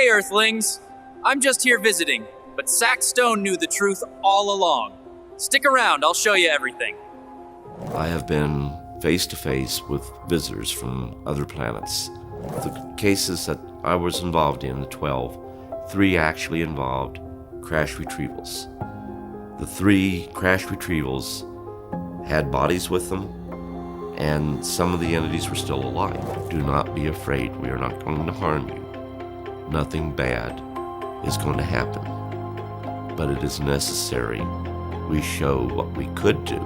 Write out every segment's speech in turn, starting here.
Hey, Earthlings! I'm just here visiting, but Sack Stone knew the truth all along. Stick around, I'll show you everything. I have been face to face with visitors from other planets. The cases that I was involved in, the 12, 3 actually involved crash retrievals. The 3 crash retrievals had bodies with them, and some of the entities were still alive. Do not be afraid. We are not going to harm you. Nothing bad is going to happen. But it is necessary we show what we could do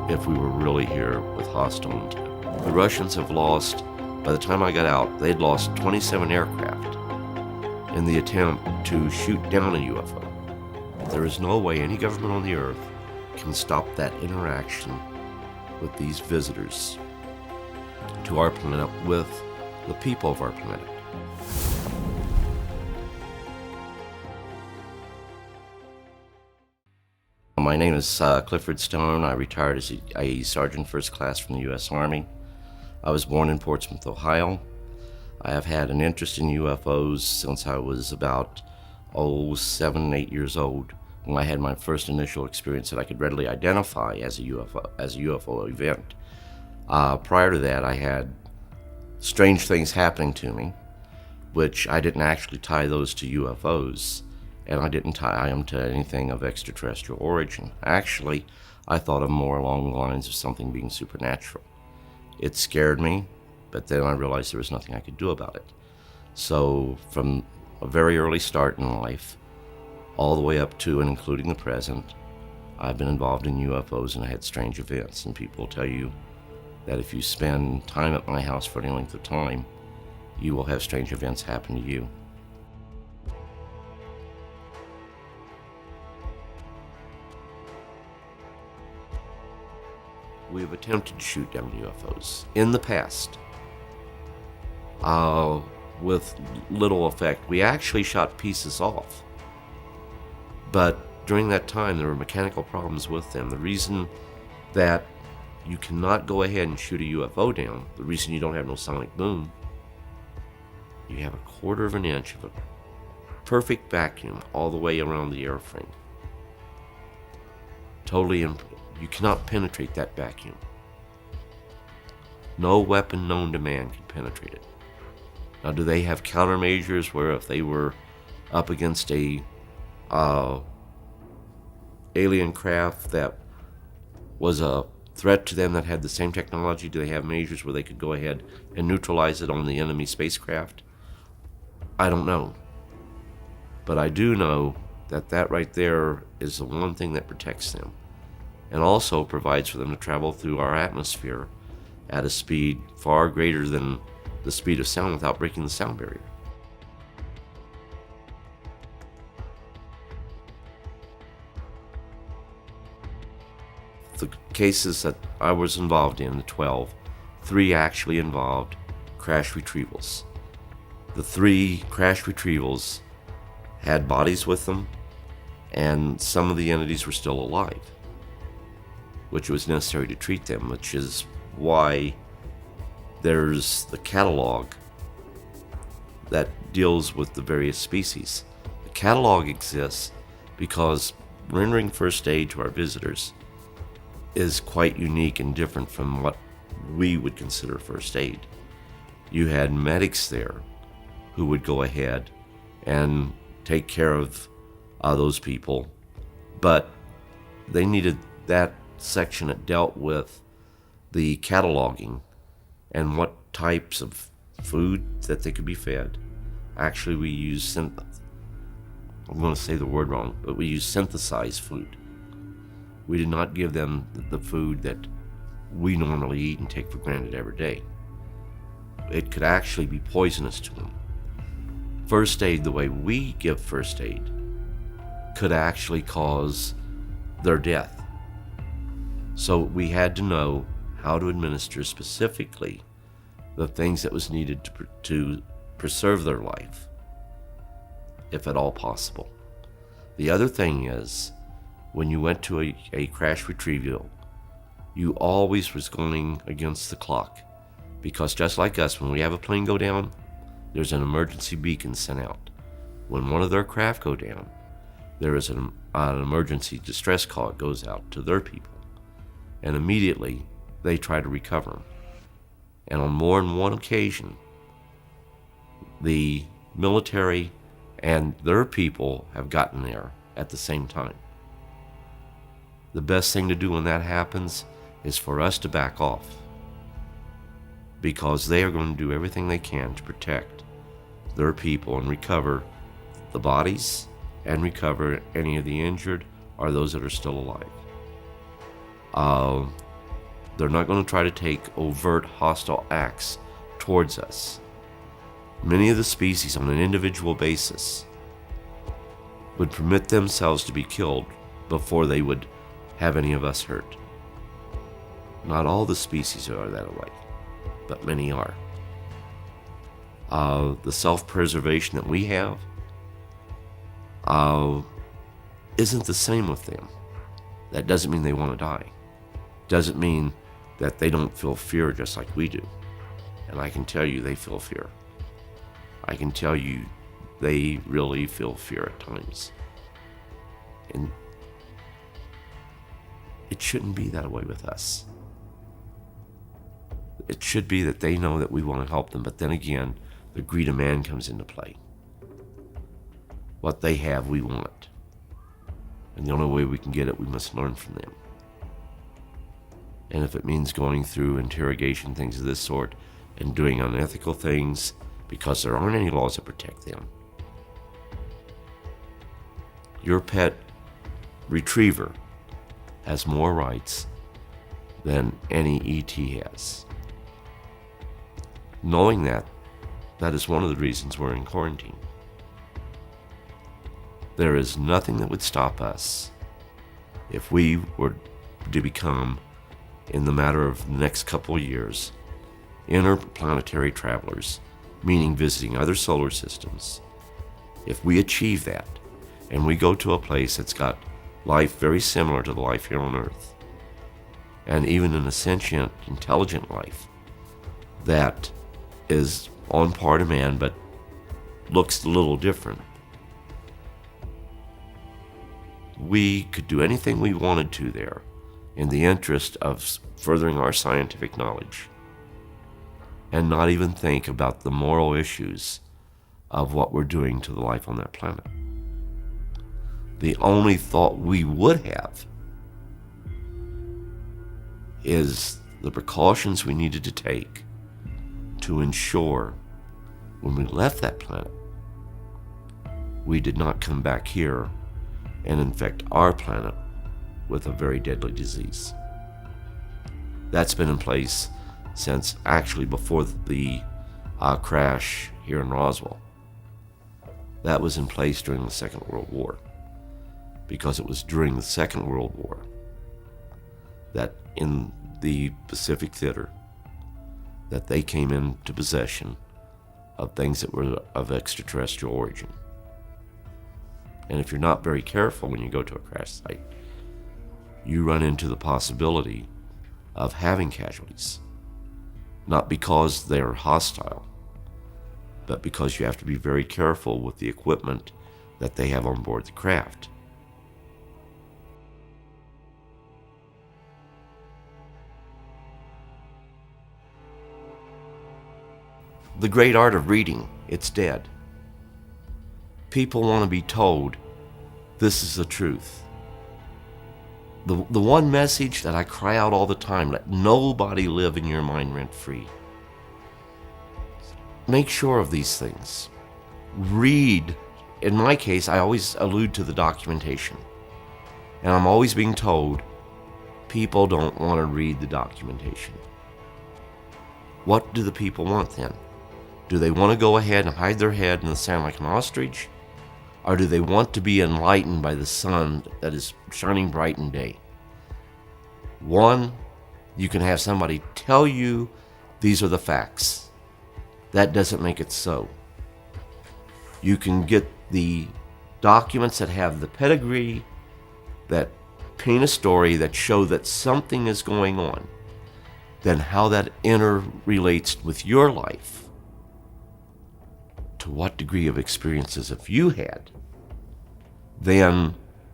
if we were really here with hostile intent. The Russians have lost, by the time I got out, they'd lost 27 aircraft in the attempt to shoot down a UFO. There is no way any government on the earth can stop that interaction with these visitors to our planet with the people of our planet. My name is Clifford Stone. I retired as a Sergeant First Class from the U.S. Army. I was born in Portsmouth, Ohio. I have had an interest in UFOs since I was about 7, 8 years old, when I had my first initial experience that I could readily identify as a UFO event. Prior to that, I had strange things happening to me, which I didn't actually tie those to UFOs, and I didn't tie them to anything of extraterrestrial origin. Actually, I thought of more along the lines of something being supernatural. It scared me, but then I realized there was nothing I could do about it. So from a very early start in life, all the way up to and including the present, I've been involved in UFOs and I had strange events. And people will tell you that if you spend time at my house for any length of time, you will have strange events happen to you. We have attempted to shoot down UFOs in the past, with little effect. We actually shot pieces off. But during that time, there were mechanical problems with them. The reason that you cannot go ahead and shoot a UFO down, the reason you don't have no sonic boom, you have 1/4 of an inch of a perfect vacuum all the way around the airframe. You cannot penetrate that vacuum. No weapon known to man can penetrate it. Now, do they have countermeasures where if they were up against a alien craft that was a threat to them that had the same technology, do they have measures where they could go ahead and neutralize it on the enemy spacecraft? I don't know. But I do know that that right there is the one thing that protects them, and also provides for them to travel through our atmosphere at a speed far greater than the speed of sound without breaking the sound barrier. The cases that I was involved in, the 12, 3 actually involved crash retrievals. The 3 crash retrievals had bodies with them, and some of the entities were still alive, which was necessary to treat them, which is why there's the catalog that deals with the various species. The catalog exists because rendering first aid to our visitors is quite unique and different from what we would consider first aid. You had medics there who would go ahead and take care of those people, but they needed that section that dealt with the cataloging and what types of food that they could be fed. Actually, we use I'm going to say the word wrong, but we use synthesized food. We did not give them the food that we normally eat and take for granted every day. It could actually be poisonous to them. First aid, the way we give first aid, could actually cause their death. So we had to know how to administer specifically the things that was needed to preserve their life, if at all possible. The other thing is, when you went to a crash retrieval, you always was going against the clock, because just like us, when we have a plane go down, there's an emergency beacon sent out. When one of their craft go down, there is an emergency distress call that goes out to their people. And immediately, they try to recover them. And on more than one occasion, the military and their people have gotten there at the same time. The best thing to do when that happens is for us to back off, because they are going to do everything they can to protect their people and recover the bodies and recover any of the injured or those that are still alive. They're not going to try to take overt hostile acts towards us. Many of the species on an individual basis would permit themselves to be killed before they would have any of us hurt. Not all the species are that way, but many are. The self-preservation that we have isn't the same with them. That doesn't mean they want to die. Doesn't mean that they don't feel fear just like we do. And I can tell you they feel fear. I can tell you they really feel fear at times. And it shouldn't be that way with us. It should be that they know that we want to help them, but then again, the greed of man comes into play. What they have, we want. And the only way we can get it, we must learn from them. And if it means going through interrogation, things of this sort, and doing unethical things, because there aren't any laws that protect them. Your pet retriever has more rights than any ET has. Knowing that, that is one of the reasons we're in quarantine. There is nothing that would stop us if we were to become, in the matter of the next couple of years, interplanetary travelers, meaning visiting other solar systems. If we achieve that, and we go to a place that's got life very similar to the life here on Earth, and even an sentient, intelligent life that is on par to man but looks a little different, we could do anything we wanted to there in the interest of furthering our scientific knowledge and not even think about the moral issues of what we're doing to the life on that planet. The only thought we would have is the precautions we needed to take to ensure when we left that planet, we did not come back here and infect our planet with a very deadly disease. That's been in place since actually before the crash here in Roswell. That was in place during the Second World War, because it was during the Second World War that in the Pacific Theater that they came into possession of things that were of extraterrestrial origin. And if you're not very careful when you go to a crash site, you run into the possibility of having casualties. Not because they're hostile, but because you have to be very careful with the equipment that they have on board the craft. The great art of reading, it's dead. People want to be told this is the truth. The one message that I cry out all the time, let nobody live in your mind rent-free. Make sure of these things. Read. In my case, I always allude to the documentation. And I'm always being told people don't want to read the documentation. What do the people want then? Do they want to go ahead and hide their head in the sand like an ostrich? Or do they want to be enlightened by the sun that is shining bright in day? One, you can have somebody tell you these are the facts. That doesn't make it so. You can get the documents that have the pedigree, that paint a story, that show that something is going on. Then how that interrelates with your life to what degree of experiences have you had, then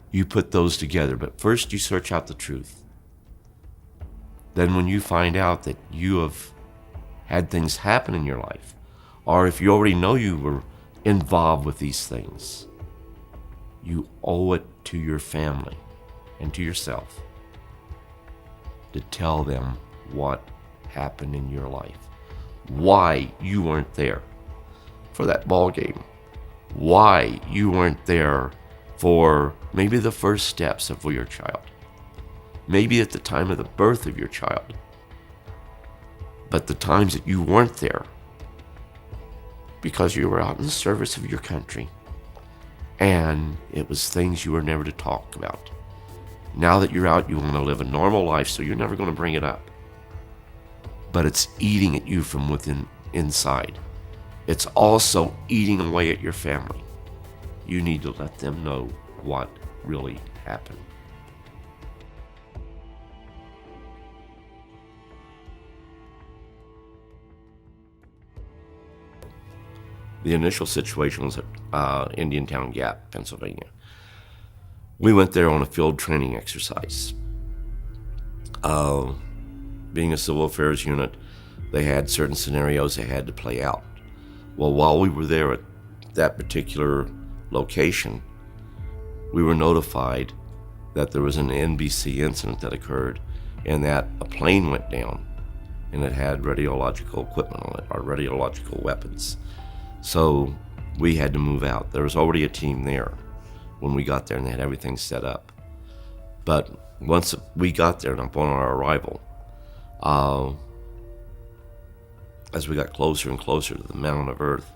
you put those together. But first you search out the truth. Then when you find out that you have had things happen in your life, or if you already know you were involved with these things, you owe it to your family and to yourself to tell them what happened in your life, why you weren't there for that ball game, why you weren't there for maybe the first steps of your child, maybe at the time of the birth of your child, but the times that you weren't there because you were out in the service of your country and it was things you were never to talk about. Now that you're out, you want to live a normal life, so you're never going to bring it up. But it's eating at you from within, inside. It's also eating away at your family. You need to let them know what really happened. The initial situation was at Indiantown Gap, Pennsylvania. We went there on a field training exercise. Being a civil affairs unit, they had certain scenarios they had to play out. Well, while we were there at that particular location, we were notified that there was an NBC incident that occurred and that a plane went down and it had radiological equipment on it, or radiological weapons. So we had to move out. There was already a team there when we got there and they had everything set up. But once we got there and upon our arrival, as we got closer and closer to the mound of Earth,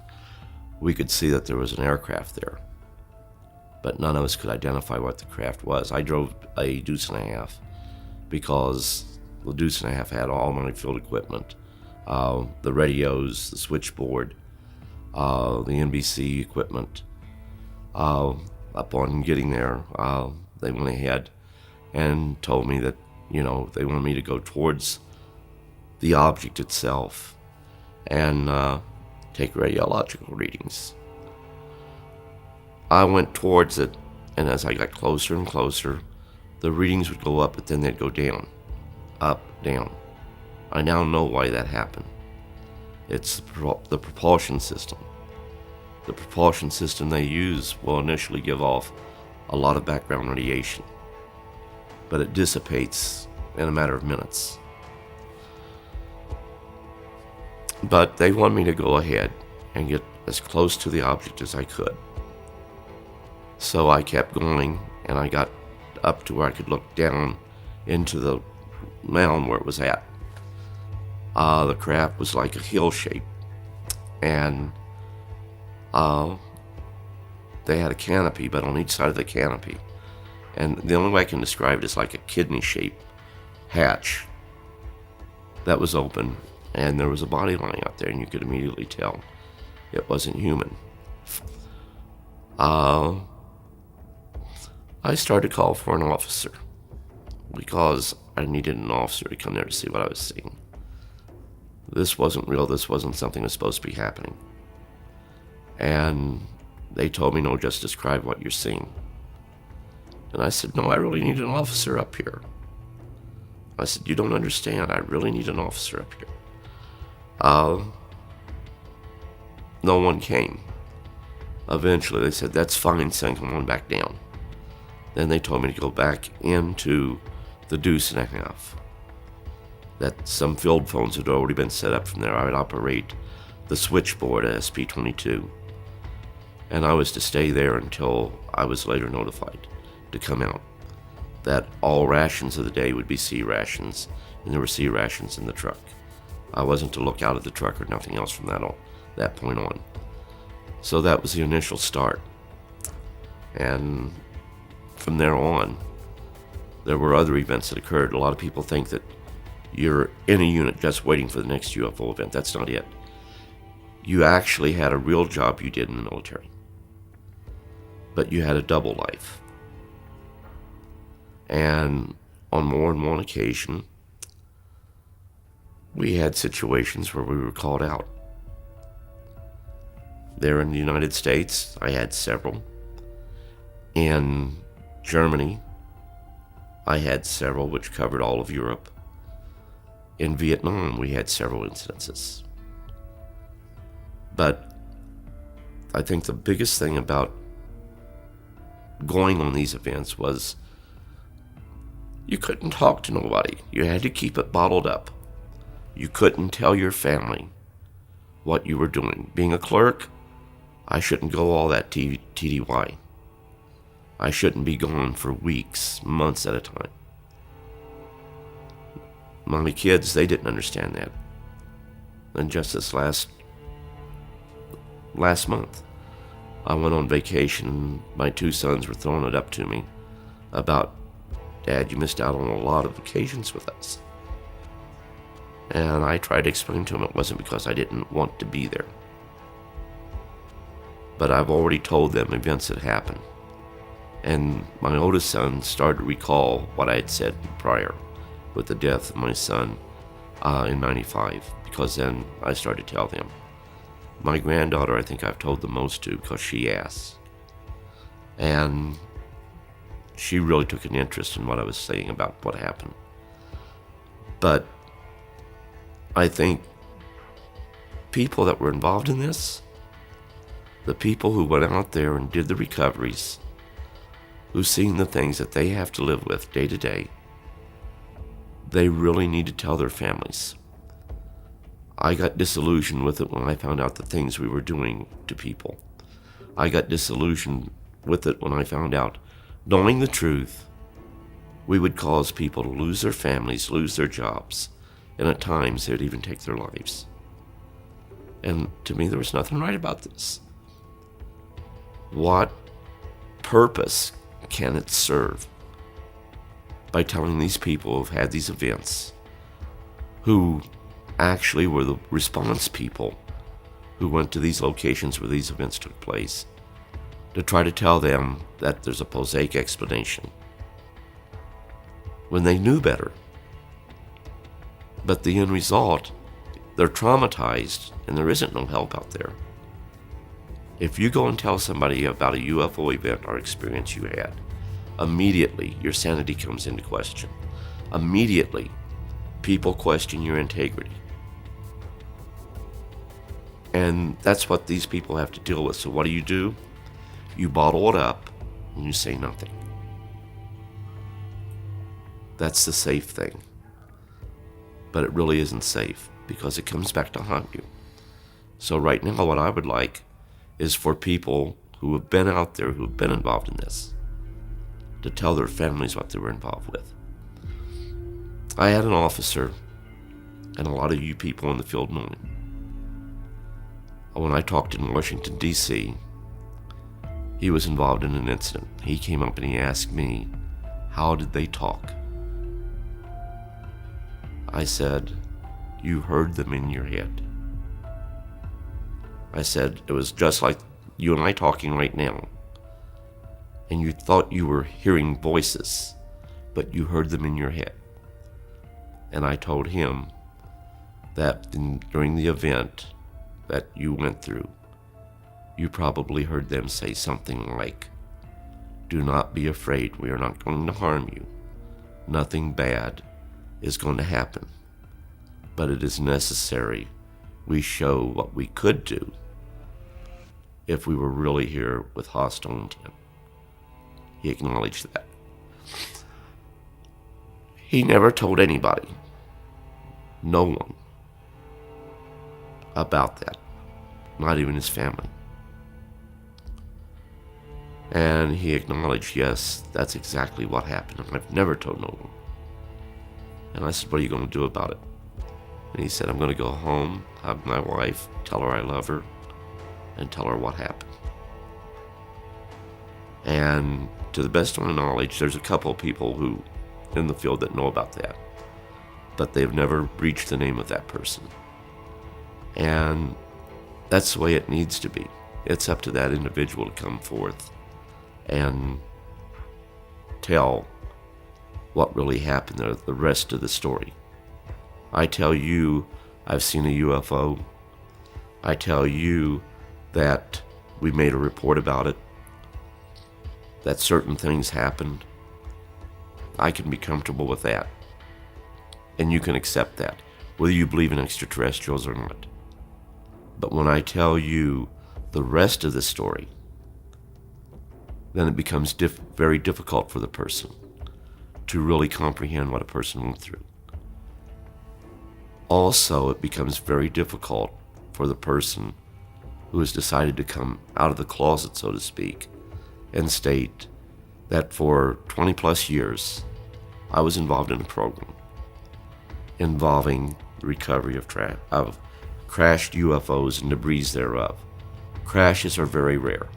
we could see that there was an aircraft there. But none of us could identify what the craft was. I drove a 𝗪𝗓 because the 𝗪𝗓 had all my field equipment, the radios, the switchboard, the NBC equipment. Upon getting there, they went ahead and told me that, they wanted me to go towards the object itself and take radiological readings. I went towards it, and as I got closer and closer, the readings would go up, but then they'd go down, up, down. I now know why that happened. It's the propulsion system. The propulsion system they use will initially give off a lot of background radiation, but it dissipates in a matter of minutes. But they wanted me to go ahead and get as close to the object as I could. So I kept going, and I got up to where I could look down into the mound where it was at. The craft was like a hill shape, and they had a canopy, but on each side of the canopy. And the only way I can describe it is like a kidney-shaped hatch that was open, and there was a body lying out there, and you could immediately tell it wasn't human. I started to call for an officer because I needed an officer to come there to see what I was seeing. This wasn't real. This wasn't something that was supposed to be happening. And they told me, no, just describe what you're seeing. And I said, no, I really need an officer up here. I said, you don't understand. I really need an officer up here. No one came. Eventually, they said, that's fine, son, come on back down. Then they told me to go back into the 𝗪𝗓. That some field phones had already been set up from there. I would operate the switchboard at SP-22. And I was to stay there until I was later notified to come out. That all rations of the day would be C rations, and there were C rations in the truck. I wasn't to look out of the truck or nothing else from that point on. So that was the initial start. And from there on, there were other events that occurred. A lot of people think that you're in a unit just waiting for the next UFO event. That's not it. You actually had a real job you did in the military, but you had a double life. And on more than one occasion, we had situations where we were called out. there in the United States, I had several. In Germany, I had several, which covered all of Europe. In Vietnam, we had several incidences. But I think the biggest thing about going on these events was you couldn't talk to nobody. You had to keep it bottled up. You couldn't tell your family what you were doing. Being a clerk, I shouldn't go all that TDY. I shouldn't be gone for weeks, months at a time. My kids, they didn't understand that. And just this last month, I went on vacation and my two sons were throwing it up to me about, Dad, you missed out on a lot of vacations with us. And I tried to explain to them it wasn't because I didn't want to be there. But I've already told them events had happened. And my oldest son started to recall what I had said prior with the death of my son in 95, because then I started to tell them. My granddaughter, I think I've told the most to because she asked. And she really took an interest in what I was saying about what happened. But I think people that were involved in this, the people who went out there and did the recoveries, who've seen the things that they have to live with day to day, they really need to tell their families. I got disillusioned with it when I found out the things we were doing to people. I got disillusioned with it when I found out, knowing the truth, we would cause people to lose their families, lose their jobs, and at times they would even take their lives. And to me, there was nothing right about this. What purpose can it serve by telling these people who've had these events, who actually were the response people who went to these locations where these events took place, to try to tell them that there's a prosaic explanation when they knew better? But the end result, they're traumatized and there isn't no help out there. If you go and tell somebody about a UFO event or experience you had, immediately your sanity comes into question. Immediately, people question your integrity. And that's what these people have to deal with. So what do? You bottle it up and you say nothing. That's the safe thing. But it really isn't safe because it comes back to haunt you. So right now what I would like is for people who have been out there, who have been involved in this, to tell their families what they were involved with. I had an officer, and a lot of you people in the field know him. When I talked in Washington, D.C., he was involved in an incident. He came up and he asked me, how did they talk? I said, you heard them in your head. I said, it was just like you and I talking right now. And you thought you were hearing voices, but you heard them in your head. And I told him that during the event that you went through, you probably heard them say something like, do not be afraid, we are not going to harm you. Nothing bad is going to happen. But it is necessary we show what we could do if we were really here with hostile intent. He acknowledged that. He never told anybody, no one, about that, not even his family. And he acknowledged, yes, that's exactly what happened. And I've never told no one. And I said, what are you going to do about it? And he said, I'm going to go home, hug my wife, tell her I love her, and tell her what happened. And to the best of my knowledge, there's a couple of people who in the field that know about that, but they've never breached the name of that person. And that's the way it needs to be. It's up to that individual to come forth and tell what really happened, the rest of the story. I tell you I've seen a UFO. I tell you that we made a report about it, that certain things happened, I can be comfortable with that. And you can accept that, whether you believe in extraterrestrials or not. But when I tell you the rest of the story, then it becomes very difficult for the person to really comprehend what a person went through. Also, it becomes very difficult for the person who has decided to come out of the closet, so to speak, and state that for 20 plus years, I was involved in a program involving the recovery of crashed UFOs and debris thereof. Crashes are very rare,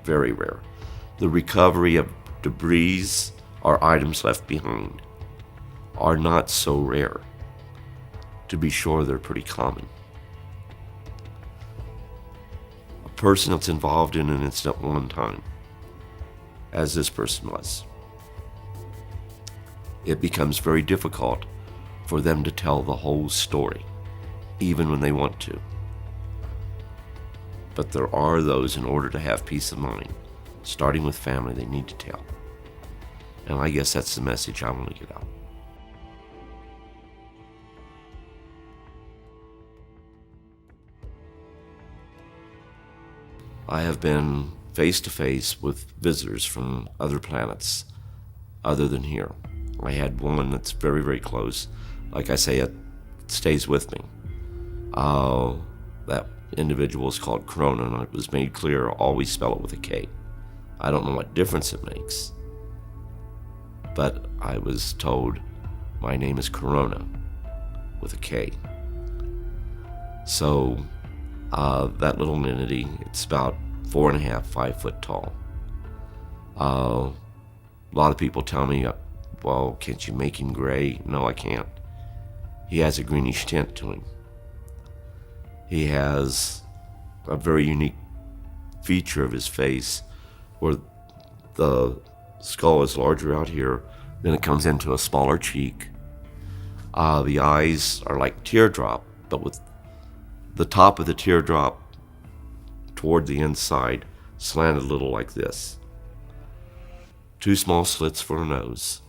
very rare. The recovery of debris or items left behind are not so rare. To be sure, they're pretty common. A person that's involved in an incident one time, as this person was, it becomes very difficult for them to tell the whole story, even when they want to. But there are those, in order to have peace of mind, starting with family, they need to tell. And I guess that's the message I want to get out. I have been face to face with visitors from other planets other than here. I had one that's very, very close. Like I say, it stays with me. That individual is called Corona, and it was made clear, always spell it with a K. I don't know what difference it makes, but I was told my name is Corona with a K. So that little entity, it's about 4.5, 5 foot tall. A lot of people tell me, well, can't you make him gray? No, I can't. He has a greenish tint to him. He has a very unique feature of his face where the skull is larger out here, then it comes into a smaller cheek. The eyes are like teardrop, but with the top of the teardrop toward the inside slanted a little like this. 2 small slits for a nose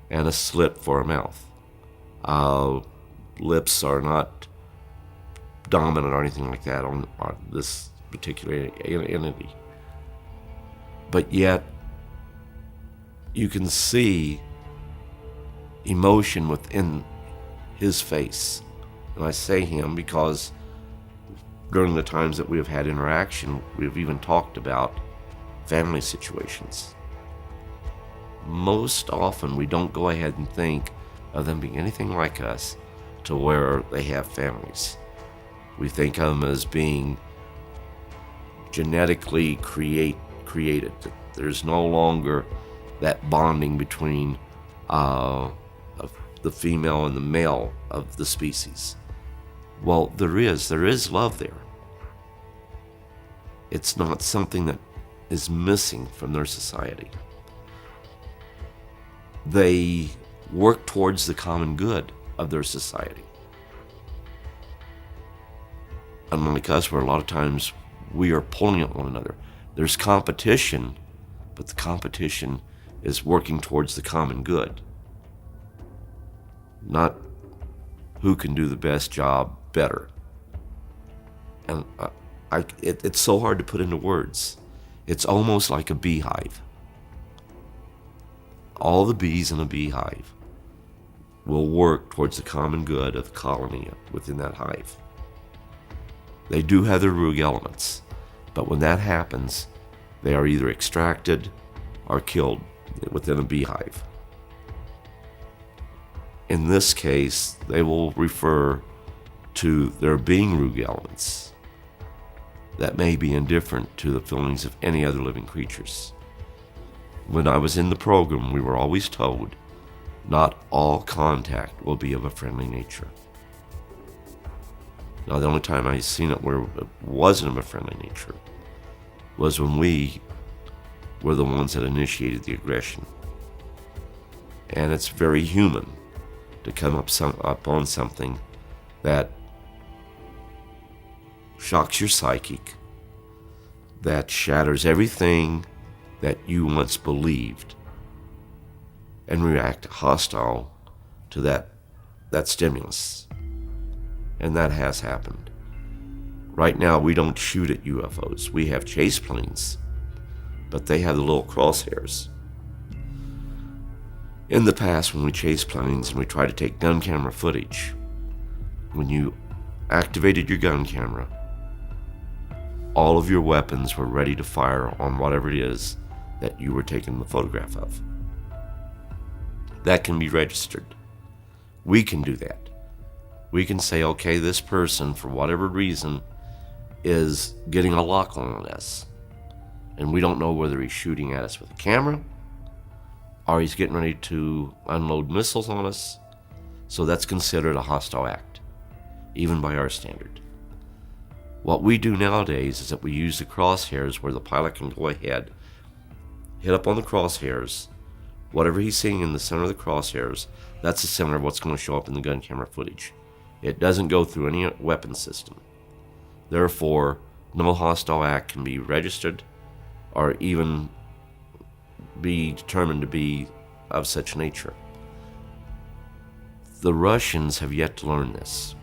and a slit for a mouth. Lips are not dominant or anything like that on this particular entity. But yet, you can see emotion within his face. And I say him because during the times that we have had interaction, we've even talked about family situations. Most often, we don't go ahead and think of them being anything like us to where they have families. We think of them as being genetically created. There's no longer that bonding between the female and the male of the species. Well, there is love there. It's not something that is missing from their society. They work towards the common good of their society. Unlike us, where a lot of times we are pulling at one another. There's competition, but the competition is working towards the common good. Not who can do the best job better. And it's so hard to put into words. It's almost like a beehive. All the bees in a beehive will work towards the common good of the colony within that hive. They do have their rogue elements, but when that happens, they are either extracted or killed within a beehive. In this case, they will refer to there being rogue elements that may be indifferent to the feelings of any other living creatures. When I was in the program, we were always told not all contact will be of a friendly nature. Now, the only time I seen it where it wasn't of a friendly nature was when we were the ones that initiated the aggression. And it's very human to come upon something that shocks your psychic that shatters everything that you once believed and react hostile to that stimulus. And that has happened. Right now, we don't shoot at UFOs. We have chase planes, but they have the little crosshairs. In the past, when we chased planes and we tried to take gun camera footage, when you activated your gun camera, all of your weapons were ready to fire on whatever it is that you were taking the photograph of. That can be registered. We can do that. We can say, okay, this person, for whatever reason, is getting a lock on us. And we don't know whether he's shooting at us with a camera or he's getting ready to unload missiles on us. So that's considered a hostile act, even by our standard. What we do nowadays is that we use the crosshairs where the pilot can go ahead, hit up on the crosshairs, whatever he's seeing in the center of the crosshairs, that's the center of what's going to show up in the gun camera footage. It doesn't go through any weapon system. Therefore, no hostile act can be registered or even be determined to be of such nature. The Russians have yet to learn this.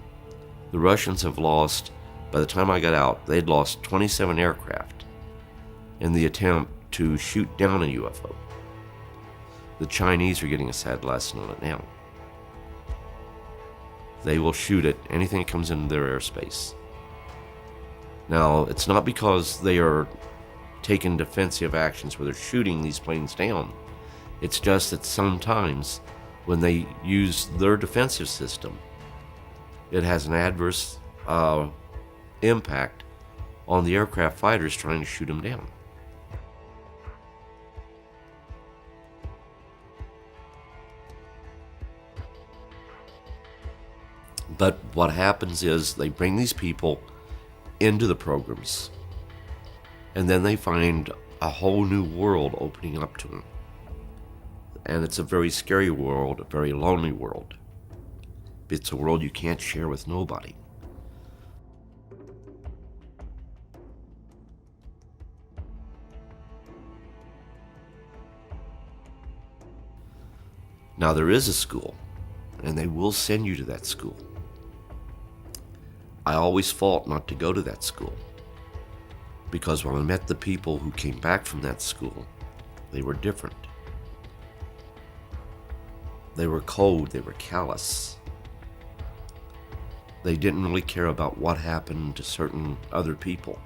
The Russians have lost, by the time I got out, they'd lost 27 aircraft in the attempt to shoot down a UFO. The Chinese are getting a sad lesson on it now. They will shoot at anything that comes into their airspace. Now, it's not because they are taking defensive actions where they're shooting these planes down. It's just that sometimes when they use their defensive system, it has an adverse impact on the aircraft fighters trying to shoot them down. But what happens is they bring these people into the programs, and then they find a whole new world opening up to them. And it's a very scary world, a very lonely world. It's a world you can't share with nobody. Now, there is a school, and they will send you to that school. I always fought not to go to that school, because when I met the people who came back from that school, they were different. They were cold, they were callous. They didn't really care about what happened to certain other people,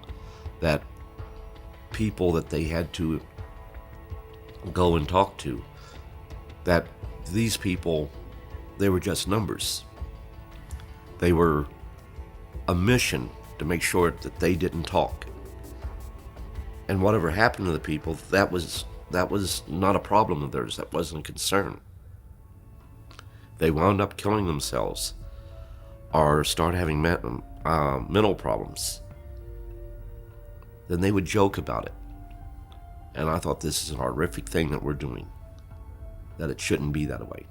that people that they had to go and talk to, that these people, they were just numbers. They were a mission to make sure that they didn't talk. And whatever happened to the people, that was not a problem of theirs. That wasn't a concern. They wound up killing themselves or start having mental problems. Then they would joke about it. And I thought, this is a horrific thing that we're doing, that it shouldn't be that way.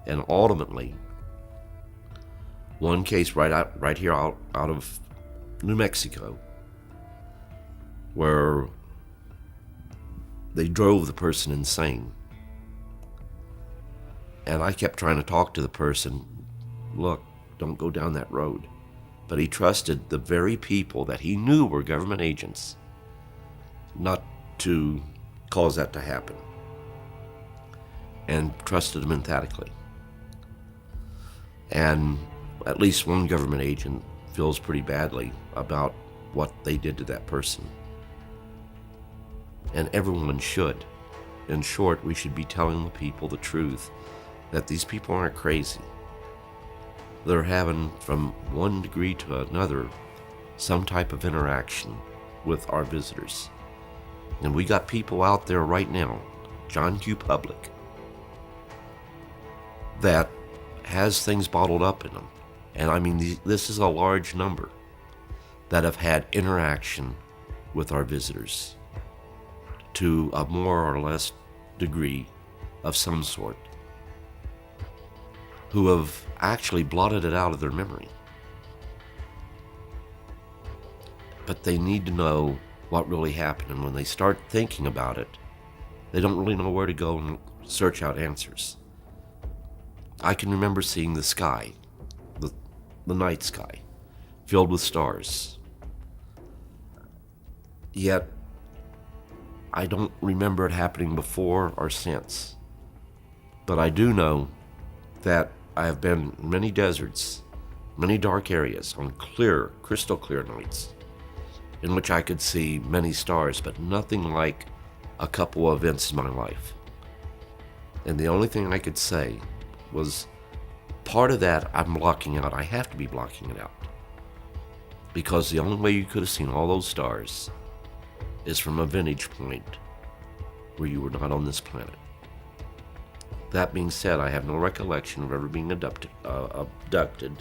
And ultimately, one case right here out of New Mexico, where they drove the person insane. And I kept trying to talk to the person, look, don't go down that road. But he trusted the very people that he knew were government agents not to cause that to happen, and trusted them emphatically. And at least one government agent feels pretty badly about what they did to that person. And everyone should. In short, we should be telling the people the truth, that these people aren't crazy. They're having, from one degree to another, some type of interaction with our visitors. And we got people out there right now, John Q. Public, that has things bottled up in them. And I mean, this is a large number that have had interaction with our visitors to a more or less degree of some sort, who have actually blotted it out of their memory. But they need to know what really happened. And when they start thinking about it, they don't really know where to go and search out answers. I can remember seeing the sky, the night sky, filled with stars. Yet, I don't remember it happening before or since. But I do know that I have been in many deserts, many dark areas on clear, crystal clear nights, in which I could see many stars, but nothing like a couple of events in my life. And the only thing I could say was, part of that I'm blocking out. I have to be blocking it out. Because the only way you could have seen all those stars is from a vantage point where you were not on this planet. That being said, I have no recollection of ever being abducted.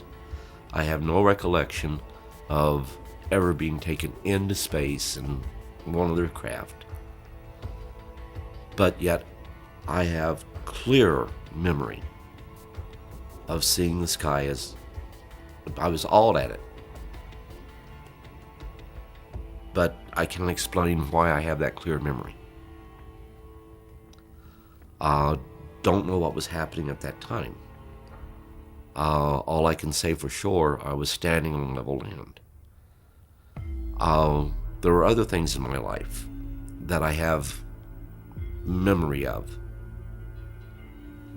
I have no recollection of ever being taken into space in one of their craft. But yet, I have clear memory of seeing the sky as I was all at it. But I can't explain why I have that clear memory. Don't know what was happening at that time. All I can say for sure, I was standing on level land. There were other things in my life that I have memory of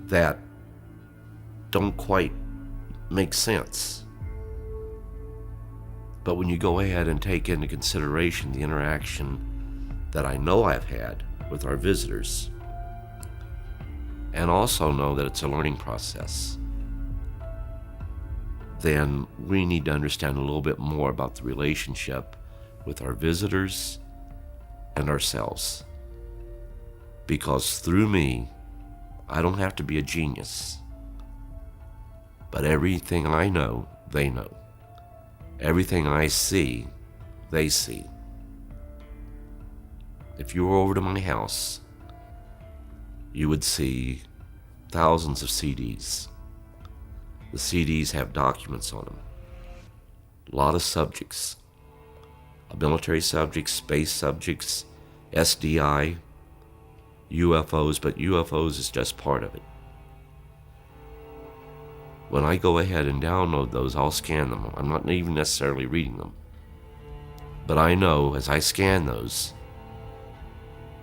that don't quite make sense. But when you go ahead and take into consideration the interaction that I know I've had with our visitors, and also know that it's a learning process, then we need to understand a little bit more about the relationship with our visitors and ourselves. Because through me, I don't have to be a genius, but everything I know, they know. Everything I see, they see. If you were over to my house, you would see thousands of CDs. The CDs have documents on them. A lot of subjects. Military subjects, space subjects, SDI, UFOs, but UFOs is just part of it. When I go ahead and download those, I'll scan them. I'm not even necessarily reading them. But I know as I scan those,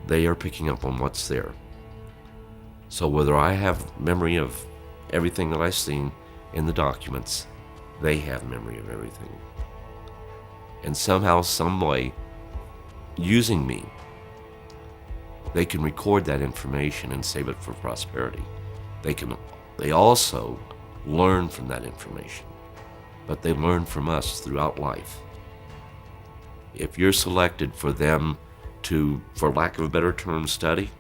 they are picking up on what's there. So whether I have memory of everything that I've seen in the documents, they have memory of everything. And somehow, some way, using me, they can record that information and save it for prosperity. They also learn from that information, but they learn from us throughout life. If you're selected for them to, for lack of a better term, study,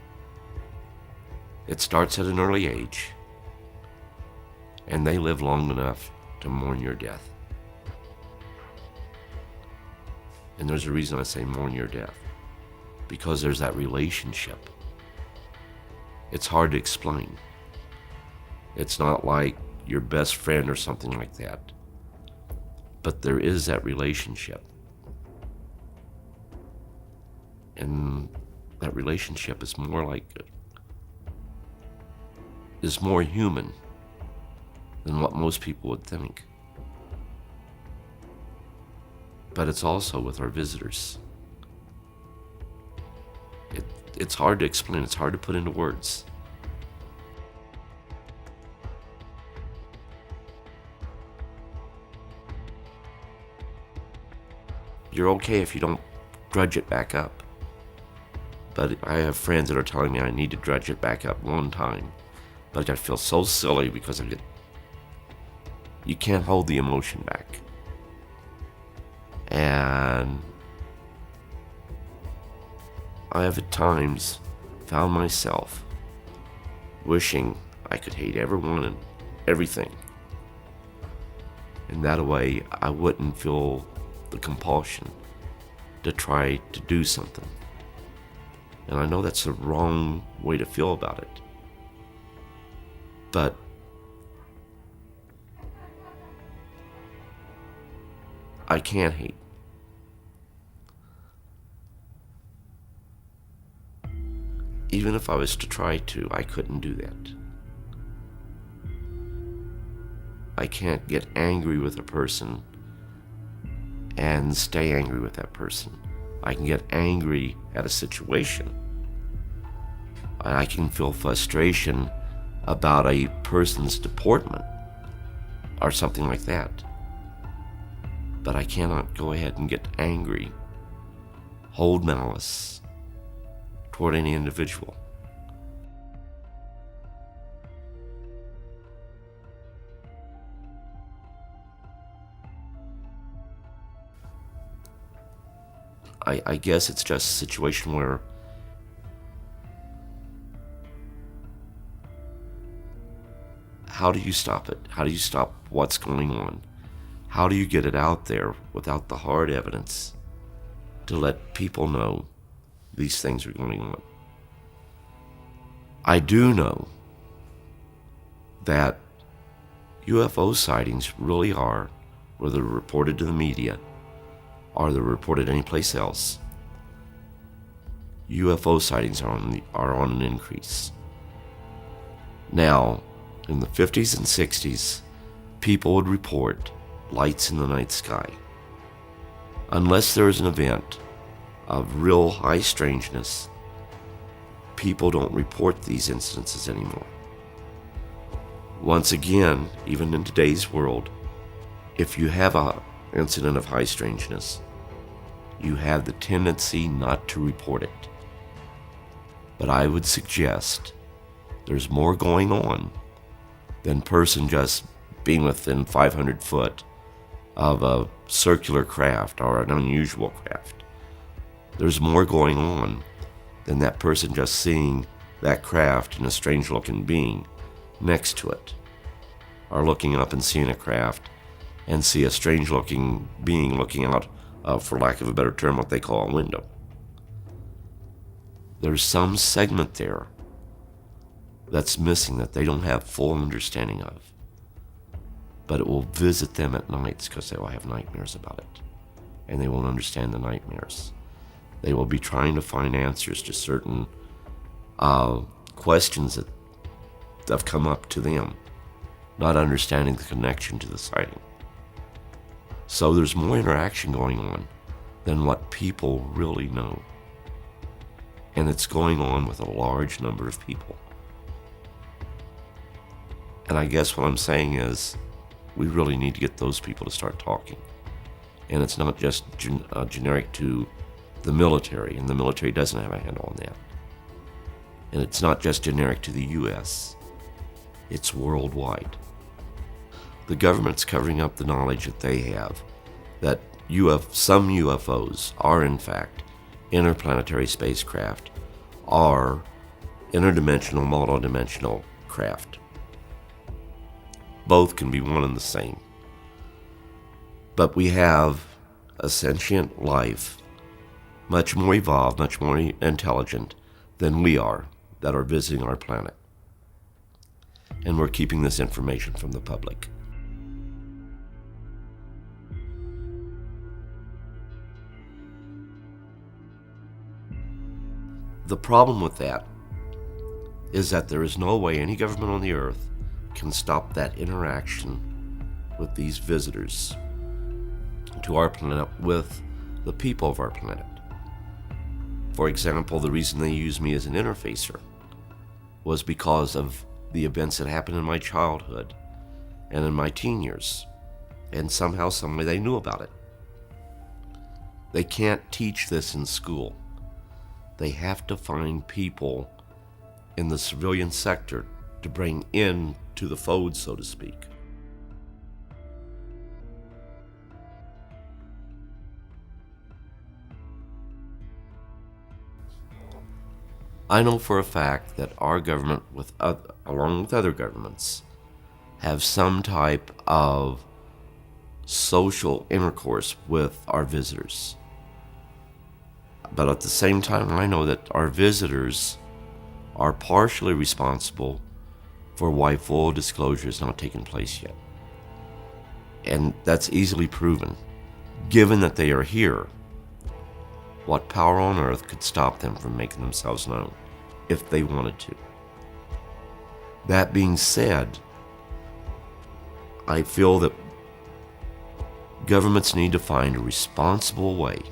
it starts at an early age, and they live long enough to mourn your death. And there's a reason I say mourn your death, because there's that relationship. It's hard to explain. It's not like your best friend or something like that, but there is that relationship. And that relationship is more human than what most people would think. But it's also with our visitors. It's hard to explain, it's hard to put into words. You're okay if you don't drudge it back up. But I have friends that are telling me I need to drudge it back up one time. But I feel so silly because of it. You can't hold the emotion back. And I have at times found myself wishing I could hate everyone and everything. And that way I wouldn't feel the compulsion to try to do something. And I know that's the wrong way to feel about it. But I can't hate. even if I was to try to, I couldn't do that. I can't get angry with a person and stay angry with that person. I can get angry at a situation. I can feel frustration about a person's deportment or something like that. But I cannot go ahead and get angry, hold malice toward any individual. I guess it's just a situation where how do you stop it? How do you stop what's going on? How do you get it out there without the hard evidence to let people know these things are going on? I do know that UFO sightings really are, whether they're reported to the media or they're reported anyplace else, UFO sightings are on an increase. Now, in the 50s and 60s, people would report lights in the night sky. Unless there is an event of real high strangeness, people don't report these incidences anymore. Once again, even in today's world, if you have an incident of high strangeness, you have the tendency not to report it. But I would suggest there's more going on than person just being within 500 foot of a circular craft or an unusual craft. There's more going on than that person just seeing that craft and a strange looking being next to it, or looking up and seeing a craft and see a strange looking being looking out, for lack of a better term, what they call a window. There's some segment there that's missing that they don't have full understanding of. But it will visit them at nights because they will have nightmares about it. And they won't understand the nightmares. They will be trying to find answers to certain questions that have come up to them, not understanding the connection to the sighting. So there's more interaction going on than what people really know. And it's going on with a large number of people. And I guess what I'm saying is, we really need to get those people to start talking. And it's not just generic to the military, and the military doesn't have a handle on that. And it's not just generic to the U.S., it's worldwide. The government's covering up the knowledge that they have that some UFOs are in fact interplanetary spacecraft, are interdimensional, multidimensional craft. Both can be one and the same. But we have a sentient life, much more evolved, much more intelligent than we are, that are visiting our planet. And we're keeping this information from the public. The problem with that is that there is no way any government on the earth can stop that interaction with these visitors to our planet with the people of our planet. For example, the reason they used me as an interfacer was because of the events that happened in my childhood and in my teen years, and somehow, someway they knew about it. They can't teach this in school. They have to find people in the civilian sector to bring in to the fold, so to speak. I know for a fact that our government, along with other governments, have some type of social intercourse with our visitors. But at the same time, I know that our visitors are partially responsible for why full disclosure has not taken place yet. And that's easily proven. Given that they are here, what power on earth could stop them from making themselves known? if they wanted to. That being said, I feel that governments need to find a responsible way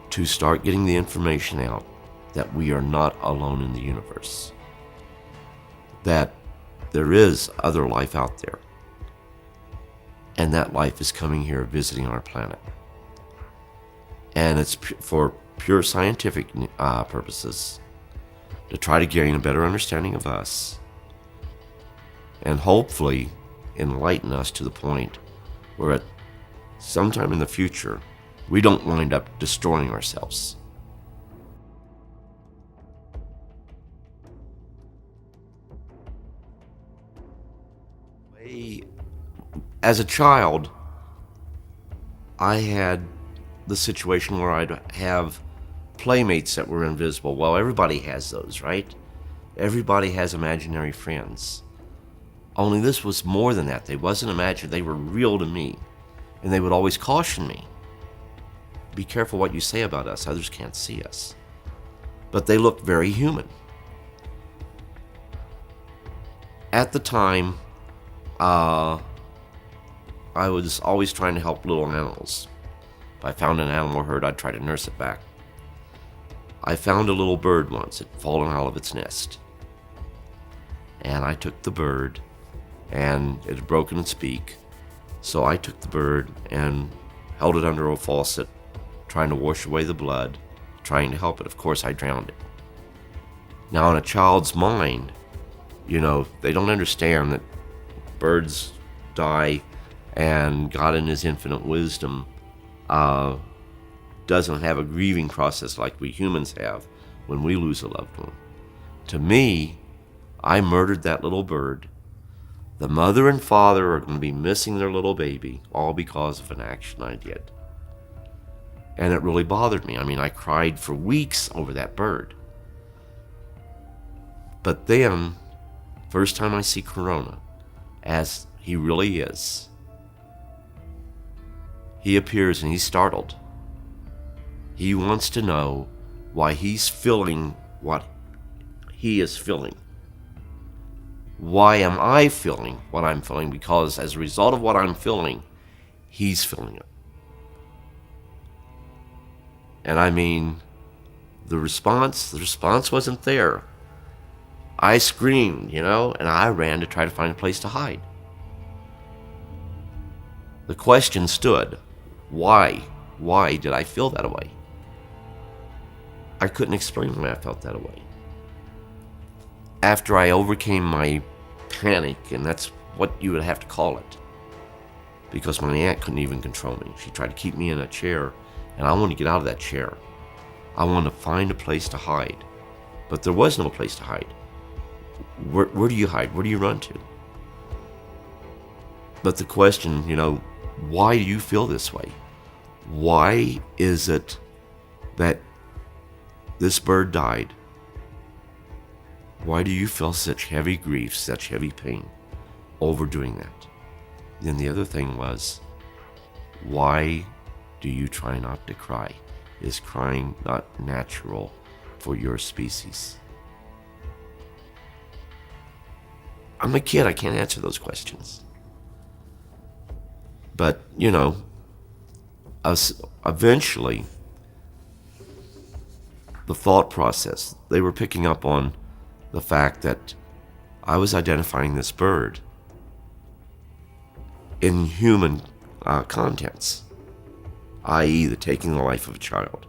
to start getting the information out that we are not alone in the universe, that there is other life out there, and that life is coming here visiting our planet. And it's for pure scientific purposes, to try to gain a better understanding of us and hopefully enlighten us to the point where at sometime in the future we don't wind up destroying ourselves. As a child, I had the situation where I'd have playmates that were invisible. Well, everybody has those, right? Everybody has imaginary friends. Only this was more than that. They wasn't imaginary, they were real to me. And they would always caution me. Be careful what you say about us, others can't see us. But they looked very human. At the time, I was always trying to help little animals. If I found an animal hurt, I'd try to nurse it back. I found a little bird once. It had fallen out of its nest. And I took the bird, and it had broken its beak. So I took the bird and held it under a faucet, trying to wash away the blood, trying to help it. Of course, I drowned it. Now, in a child's mind, they don't understand that birds die, and God in His infinite wisdom doesn't have a grieving process like we humans have when we lose a loved one. To me, I murdered that little bird. The mother and father are going to be missing their little baby, all because of an action I did. And it really bothered me. I cried for weeks over that bird. But then, first time I see Corona, as he really is, he appears and he's startled. He wants to know why he's feeling what he is feeling. Why am I feeling what I'm feeling? Because as a result of what I'm feeling, he's feeling it. And the response wasn't there. I screamed, and I ran to try to find a place to hide. The question stood, why? Why did I feel that way? I couldn't explain why I felt that way. After I overcame my panic, and that's what you would have to call it, because my aunt couldn't even control me. She tried to keep me in a chair, and I wanted to get out of that chair. I wanted to find a place to hide, but there was no place to hide. Where do you hide? Where do you run to? But the question, why do you feel this way? Why is it that this bird died? Why do you feel such heavy grief, such heavy pain over doing that? Then the other thing was, why do you try not to cry? Is crying not natural for your species? I'm a kid, I can't answer those questions. But, eventually, the thought process, they were picking up on the fact that I was identifying this bird in human contents, i.e. the taking the life of a child.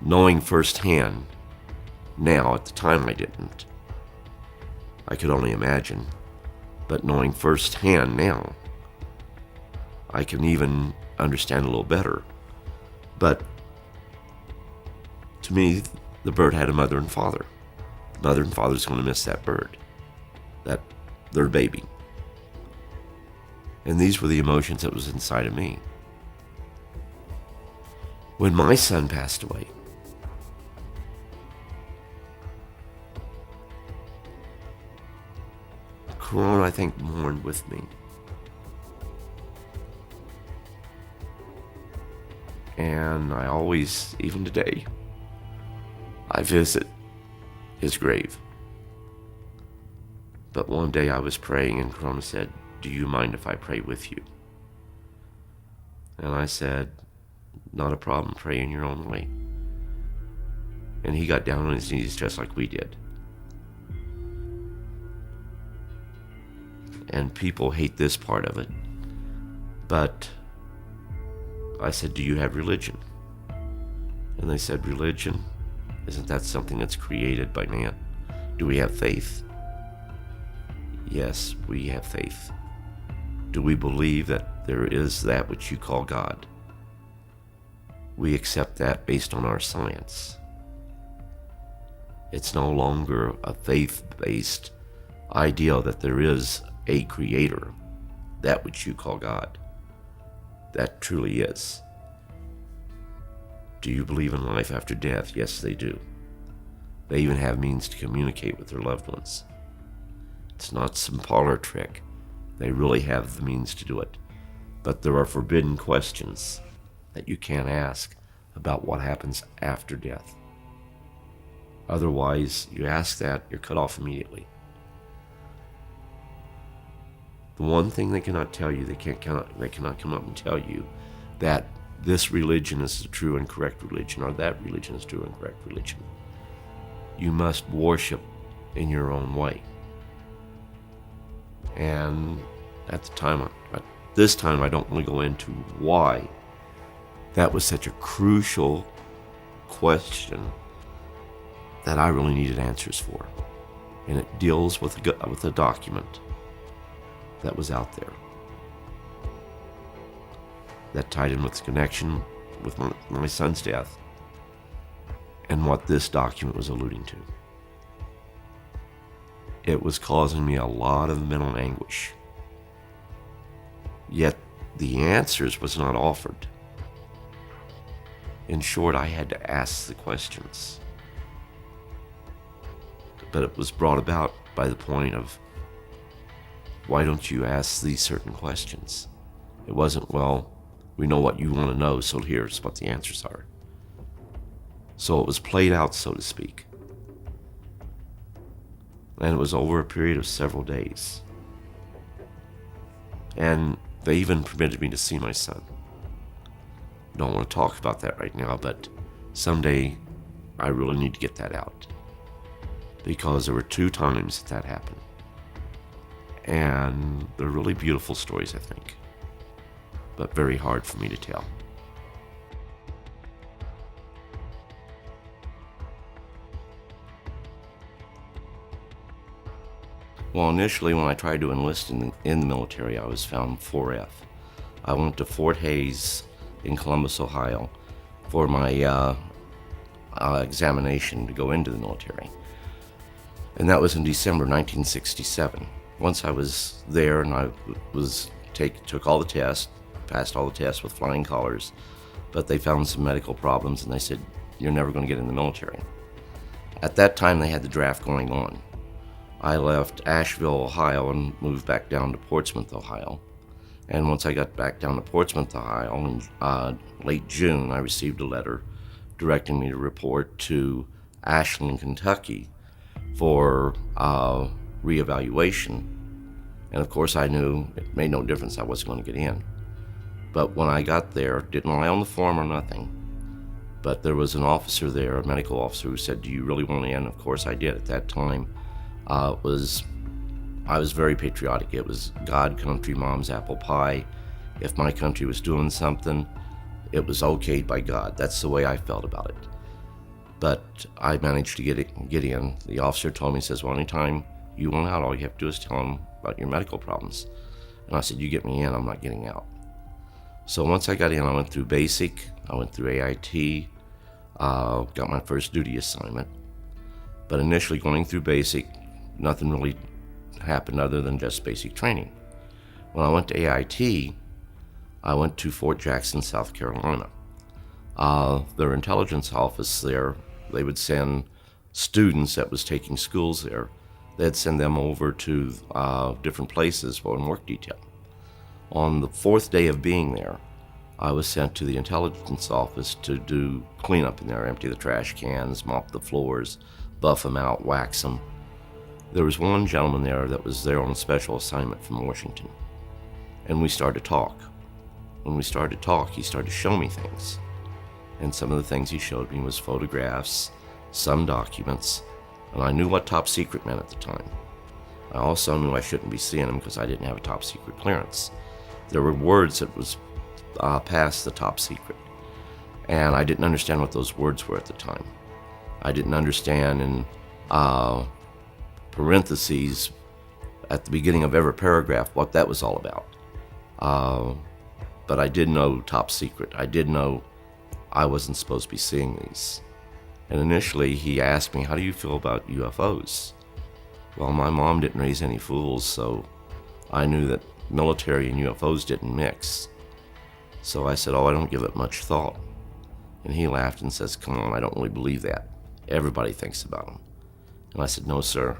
Knowing firsthand, now, at the time I didn't. I could only imagine. But knowing firsthand now, I can even understand a little better. But to me, the bird had a mother and father. The mother and father's going to miss that bird, their baby. And these were the emotions that was inside of me. When my son passed away, Corona, I think, mourned with me. And I always, even today, I visit his grave. But one day I was praying and Corona said, "Do you mind if I pray with you?" And I said, "Not a problem, pray in your own way." And he got down on his knees just like we did. And people hate this part of it. But I said, "Do you have religion?" And they said, "Religion? Isn't that something that's created by man? Do we have faith?" Yes, we have faith. Do we believe that there is that which you call God? We accept that based on our science. It's no longer a faith-based idea that there is a creator, that which you call God. That truly is. Do you believe in life after death? Yes, they do. They even have means to communicate with their loved ones. It's not some parlor trick. They really have the means to do it. But there are forbidden questions that you can't ask about what happens after death. Otherwise, you ask that, you're cut off immediately. The one thing they cannot tell you, they cannot come up and tell you that this religion is the true and correct religion, or that religion is true and correct religion. You must worship in your own way. And at this time, I don't really go into why that was such a crucial question that I really needed answers for. And it deals with a document that was out there that tied in with the connection with my son's death and what this document was alluding to. It was causing me a lot of mental anguish. Yet the answers was not offered. In short, I had to ask the questions. But it was brought about by the point of, why don't you ask these certain questions? It wasn't, well, we know what you want to know, so here's what the answers are. So it was played out, so to speak. And it was over a period of several days. And they even permitted me to see my son. Don't want to talk about that right now, but someday I really need to get that out. Because there were 2 times that happened. And they're really beautiful stories, I think. But very hard for me to tell. Well, initially when I tried to enlist in the military, I was found 4F. I went to Fort Hays in Columbus, Ohio for my examination to go into the military. And that was in December 1967. Once I was there and I took all the tests, passed all the tests with flying colors, but they found some medical problems and they said, "You're never going to get in the military." At that time, they had the draft going on. I left Asheville, Ohio, and moved back down to Portsmouth, Ohio. And once I got back down to Portsmouth, Ohio, in late June, I received a letter directing me to report to Ashland, Kentucky for reevaluation. And of course, I knew it made no difference. I wasn't going to get in. But when I got there, didn't lie on the form or nothing. But there was an officer there, a medical officer, who said, "Do you really want to in?" Of course I did. At that time, I was very patriotic. It was God, country, mom's apple pie. If my country was doing something, it was okayed by God. That's the way I felt about it. But I managed to get in. The officer told me, he says, "Well, anytime you want out, all you have to do is tell him about your medical problems." And I said, "You get me in, I'm not getting out." So once I got in, I went through basic, I went through AIT, got my first duty assignment. But initially going through basic, nothing really happened other than just basic training. When I went to AIT, I went to Fort Jackson, South Carolina. Their intelligence office there, they would send students that was taking schools there, they'd send them over to different places for work detail. On the 4th day of being there, I was sent to the intelligence office to do cleanup in there, empty the trash cans, mop the floors, buff them out, wax them. There was one gentleman there that was there on a special assignment from Washington, and we started to talk. When we started to talk, he started to show me things, and some of the things he showed me was photographs, some documents, and I knew what top secret meant at the time. I also knew I shouldn't be seeing them because I didn't have a top secret clearance. There were words that was past the top secret, and I didn't understand what those words were at the time. I didn't understand in parentheses at the beginning of every paragraph what that was all about. But I did know top secret. I did know I wasn't supposed to be seeing these. And initially he asked me, how do you feel about UFOs? Well, my mom didn't raise any fools, so I knew that military and UFOs didn't mix. So I said, I don't give it much thought. And he laughed and says, come on, I don't really believe that. Everybody thinks about them. And I said, no, sir.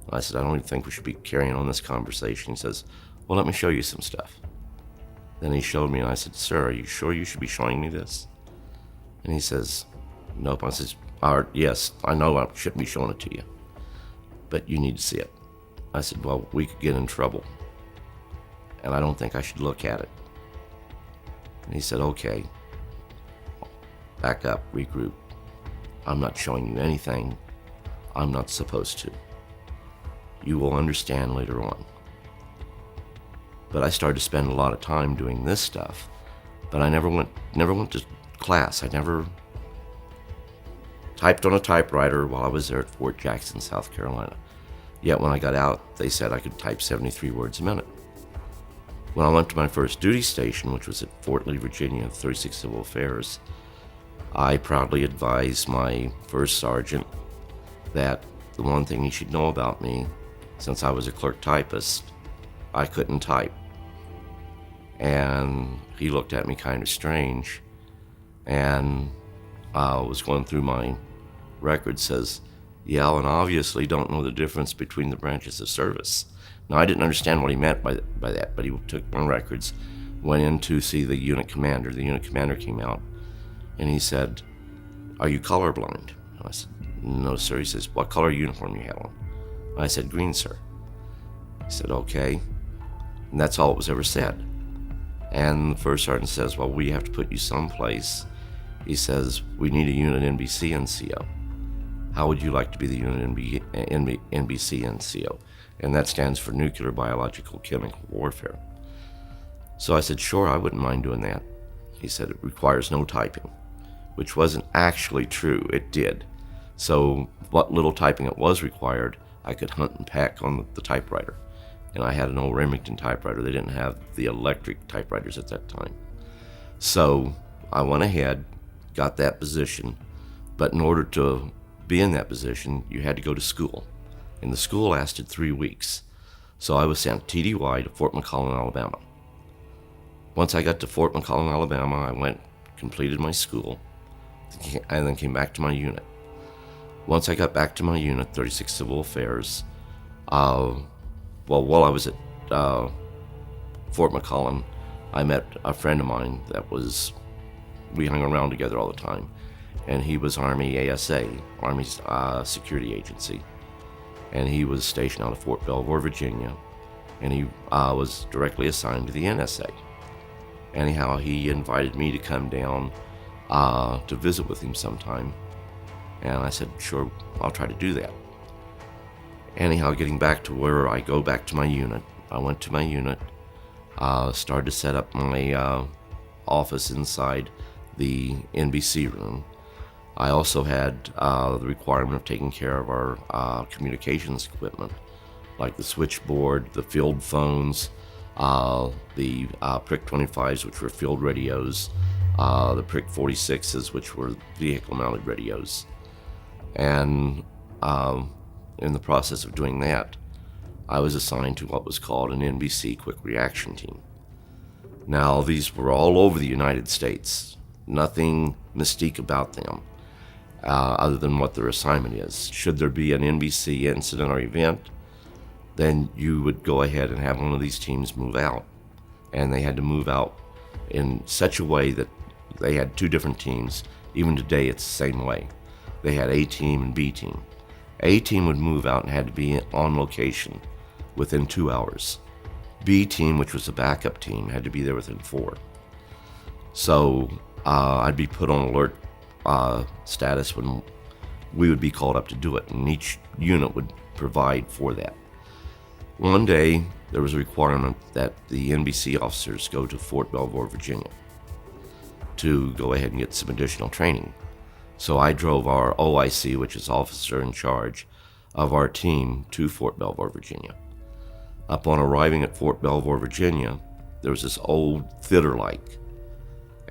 I said, I don't even think we should be carrying on this conversation. He says, well, let me show you some stuff. Then he showed me, and I said, sir, are you sure you should be showing me this? And he says, nope. I said, yes, I know I shouldn't be showing it to you, but you need to see it. I said, well, we could get in trouble, and I don't think I should look at it. And he said, okay, back up, regroup. I'm not showing you anything I'm not supposed to. You will understand later on. But I started to spend a lot of time doing this stuff, but I never went to class. I never typed on a typewriter while I was there at Fort Jackson, South Carolina. Yet when I got out, they said I could type 73 words a minute. When I went to my first duty station, which was at Fort Lee, Virginia, 36 Civil Affairs, I proudly advised my first sergeant that the one thing he should know about me, since I was a clerk typist, I couldn't type. And he looked at me kind of strange, and was going through my record, says, yeah, and obviously don't know the difference between the branches of service. Now, I didn't understand what he meant by that, but he took my records, went in to see the unit commander. The unit commander came out, and he said, are you colorblind? And I said, no, sir. He says, what color uniform you have on? I said, green, sir. He said, okay. And that's all that was ever said. And the first sergeant says, well, we have to put you someplace. He says, we need a unit NBC NCO. How would you like to be the unit NBC NCO? And that stands for Nuclear, Biological, Chemical Warfare. So I said, sure, I wouldn't mind doing that. He said, it requires no typing, which wasn't actually true. It did. So what little typing it was required, I could hunt and pack on the typewriter. And I had an old Remington typewriter. They didn't have the electric typewriters at that time. So I went ahead, got that position, but in order to be in that position, you had to go to school. And the school lasted 3 weeks. So I was sent TDY to Fort McCollum, Alabama. Once I got to Fort McCollum, Alabama, I went, completed my school, and then came back to my unit. Once I got back to my unit, 36 Civil Affairs, while I was at Fort McCollum, I met a friend of mine we hung around together all the time, and he was Army ASA, Army's security agency, and he was stationed out of Fort Belvoir, Virginia, and he was directly assigned to the NSA. Anyhow, he invited me to come down to visit with him sometime, and I said, sure, I'll try to do that. Anyhow, getting back to where I go back to my unit, I went to my unit, started to set up my office inside the NBC room. I also had the requirement of taking care of our communications equipment, like the switchboard, the field phones, the Prick 25s, which were field radios, the Prick 46s, which were vehicle-mounted radios. And in the process of doing that, I was assigned to what was called an NBC Quick Reaction Team. Now, these were all over the United States. Nothing mystique about them, other than what their assignment is. Should there be an NBC incident or event, then you would go ahead and have one of these teams move out. And they had to move out in such a way that they had two different teams. Even today, it's the same way. They had A team and B team. A team would move out and had to be on location within 2 hours. B team, which was the backup team, had to be there within 4. So I'd be put on alert status when we would be called up to do it, and each unit would provide for that. One day, there was a requirement that the NBC officers go to Fort Belvoir, Virginia, to go ahead and get some additional training. So I drove our OIC, which is officer in charge of our team, to Fort Belvoir, Virginia. Upon arriving at Fort Belvoir, Virginia, there was this old theater-like,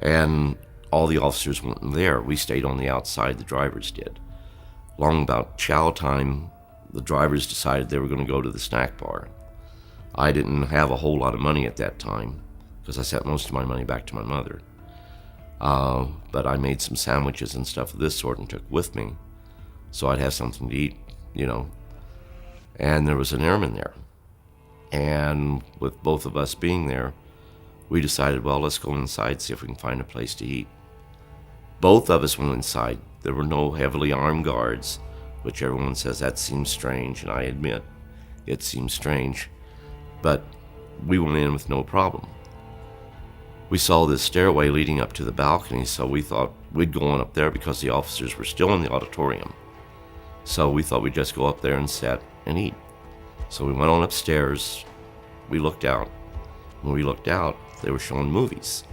and all the officers went in there. We stayed on the outside, the drivers did. Long about chow time, the drivers decided they were going to go to the snack bar. I didn't have a whole lot of money at that time, because I sent most of my money back to my mother. But I made some sandwiches and stuff of this sort and took with me, so I'd have something to eat, you know. And there was an airman there. And with both of us being there, we decided, well, let's go inside, see if we can find a place to eat. Both of us went inside. There were no heavily armed guards, which everyone says that seems strange, and I admit it seems strange. But we went in with no problem. We saw this stairway leading up to the balcony, so we thought we'd go on up there because the officers were still in the auditorium. So we thought we'd just go up there and sit and eat. So we went on upstairs. We looked out. When we looked out, they were showing movies.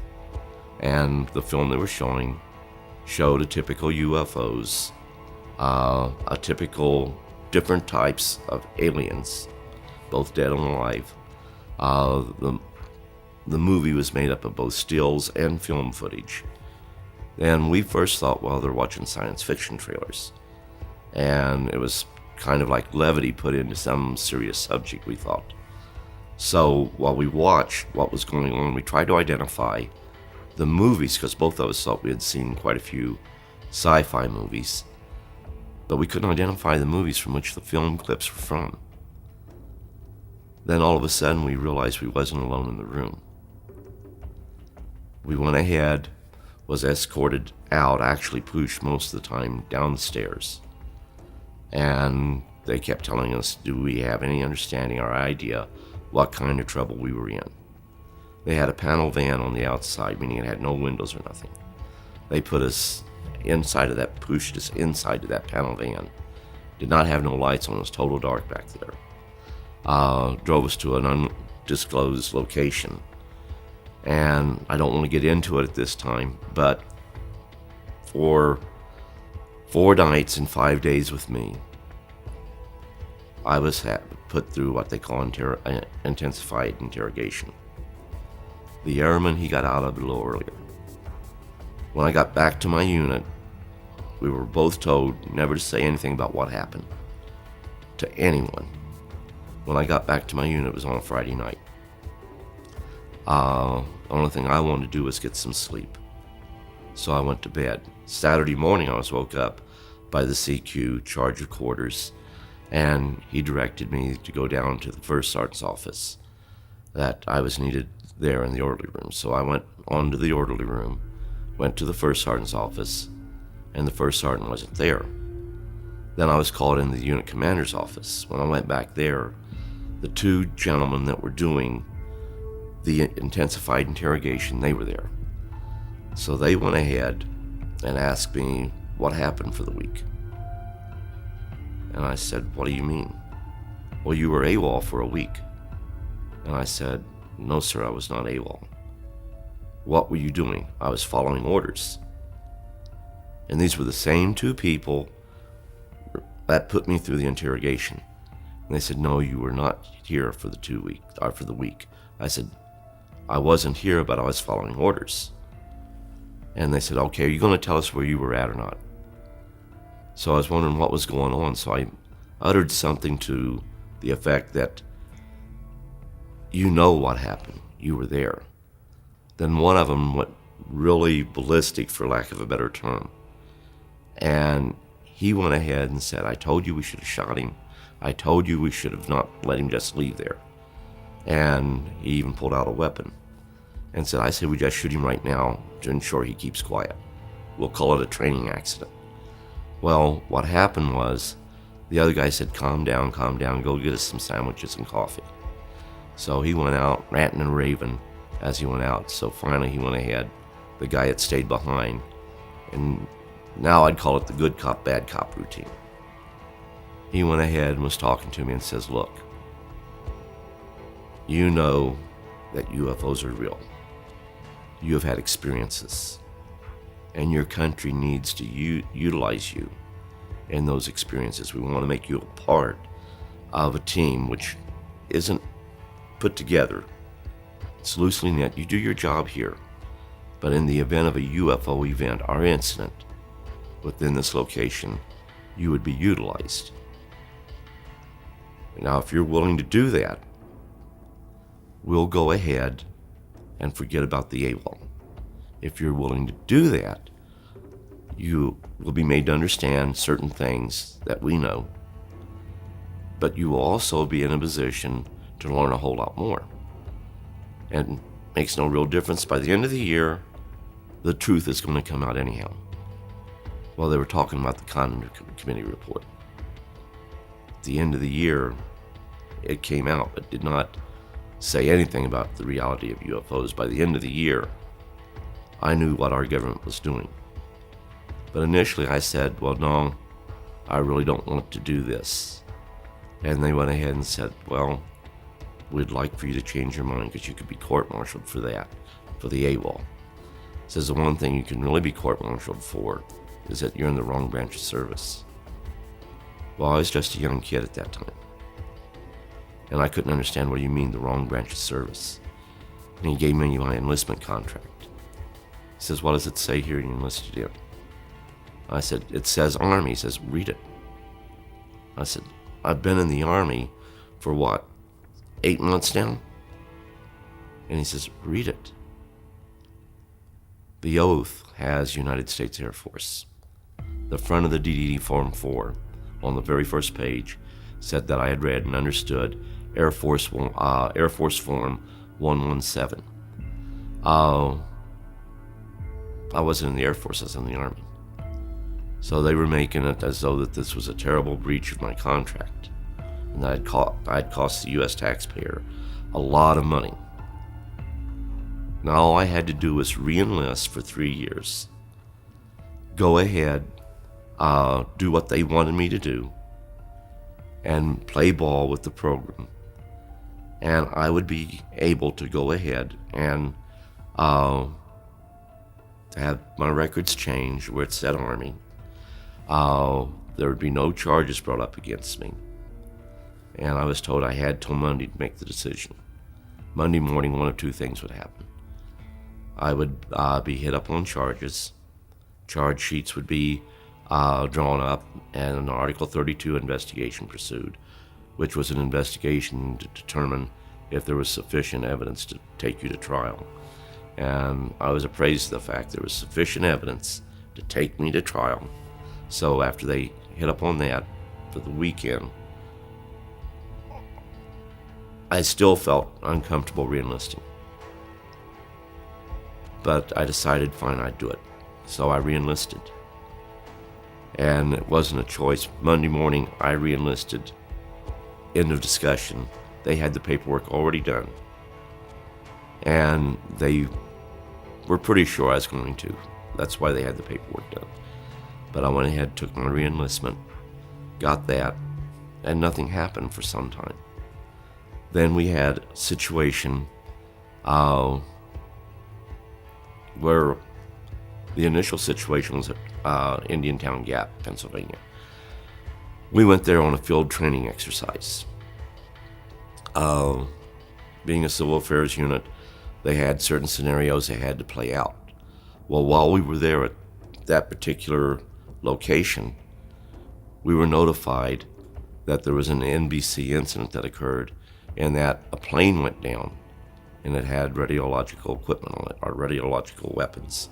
And the film they were showing showed a typical UFOs, a typical different types of aliens, both dead and alive. The movie was made up of both stills and film footage. And we first thought, well, they're watching science fiction trailers. And it was kind of like levity put into some serious subject, we thought. So while we watched what was going on, we tried to identify the movies, because both of us thought we had seen quite a few sci-fi movies. But we couldn't identify the movies from which the film clips were from. Then all of a sudden we realized we wasn't alone in the room. We went ahead, was escorted out, actually pushed most of the time down the stairs. And they kept telling us, do we have any understanding or idea what kind of trouble we were in? They had a panel van on the outside, meaning it had no windows or nothing. They put us inside of that, pushed us inside of that panel van. Did not have no lights on, it was total dark back there. Drove us to an undisclosed location. And I don't want to get into it at this time, but for 4 nights and 5 days with me, I was put through what they call intensified interrogation. The airman, he got out a little earlier. When I got back to my unit, we were both told never to say anything about what happened to anyone. When I got back to my unit, it was on a Friday night. The only thing I wanted to do was get some sleep. So I went to bed. Saturday morning, I was woke up by the CQ, charge of quarters, and he directed me to go down to the first sergeant's office, that I was needed there in the orderly room. So I went on to the orderly room, went to the first sergeant's office, and the first sergeant wasn't there. Then I was called in the unit commander's office. When I went back there, the 2 gentlemen that were doing the intensified interrogation, they were there. So they went ahead and asked me what happened for the week. And I said, what do you mean? Well, you were AWOL for a week. And I said, no, sir, I was not AWOL. What were you doing? I was following orders. And these were the same 2 people that put me through the interrogation. And they said, no, you were not here for the week. I said, I wasn't here, but I was following orders. And they said, okay, are you going to tell us where you were at or not? So I was wondering what was going on. So I uttered something to the effect that, you know what happened. You were there. Then one of them went really ballistic, for lack of a better term. And he went ahead and said, I told you we should have shot him. I told you we should have not let him just leave there. And he even pulled out a weapon. and said, I say we just shoot him right now to ensure he keeps quiet. We'll call it a training accident. Well, what happened was the other guy said, calm down, go get us some sandwiches and coffee. So he went out ranting and raving as he went out. So finally he went ahead, the guy had stayed behind, and now I'd call it the good cop, bad cop routine. He went ahead and was talking to me and says, look, you know that UFOs are real. You have had experiences, and your country needs to utilize you in those experiences. We want to make you a part of a team which isn't put together. It's loosely knit. You do your job here, but in the event of a UFO event or incident within this location, you would be utilized. Now, if you're willing to do that, we'll go ahead and forget about the AWOL. If you're willing to do that, you will be made to understand certain things that we know, but you will also be in a position to learn a whole lot more. And it makes no real difference. By the end of the year, the truth is going to come out anyhow. Well, they were talking about the Conduct Committee report. At the end of the year, it came out, but did not say anything about the reality of UFOs. By the end of the year, I knew what our government was doing. But initially I said, well, no, I really don't want to do this. And they went ahead and said, well, we'd like for you to change your mind because you could be court-martialed for that, for the AWOL. Says the one thing you can really be court-martialed for is that you're in the wrong branch of service. Well, I was just a young kid at that time, and I couldn't understand what you mean, the wrong branch of service. And he gave me my enlistment contract. He says, what does it say here you enlisted in? I said, it says Army. He says, read it. I said, I've been in the Army for what, 8 months now? And he says, read it. The oath has United States Air Force. The front of the DDD Form 4, on the very first page, said that I had read and understood Air Force Form 117. I wasn't in the Air Force, I was in the Army. So they were making it as though that this was a terrible breach of my contract, and that I'd cost the U.S. taxpayer a lot of money. Now all I had to do was re-enlist for 3 years, go ahead, do what they wanted me to do, and play ball with the program. And I would be able to go ahead and have my records changed where it said Army. There would be no charges brought up against me. And I was told I had till Monday to make the decision. Monday morning, one of two things would happen. I would be hit up on charges. Charge sheets would be drawn up, and an Article 32 investigation pursued, which was an investigation to determine if there was sufficient evidence to take you to trial. And I was appraised of the fact there was sufficient evidence to take me to trial. So after they hit up on that for the weekend, I still felt uncomfortable re-enlisting. But I decided, fine, I'd do it. So I re-enlisted. And it wasn't a choice. Monday morning, I re-enlisted. End of discussion. They had the paperwork already done. And they were pretty sure I was going to. That's why they had the paperwork done. But I went ahead, took my re-enlistment, got that, and nothing happened for some time. Then we had a situation where the initial situation was at Indiantown Gap, Pennsylvania. We went there on a field training exercise. Being a civil affairs unit, they had certain scenarios they had to play out. Well, while we were there at that particular location, we were notified that there was an NBC incident that occurred, and that a plane went down and it had radiological equipment on it, or radiological weapons.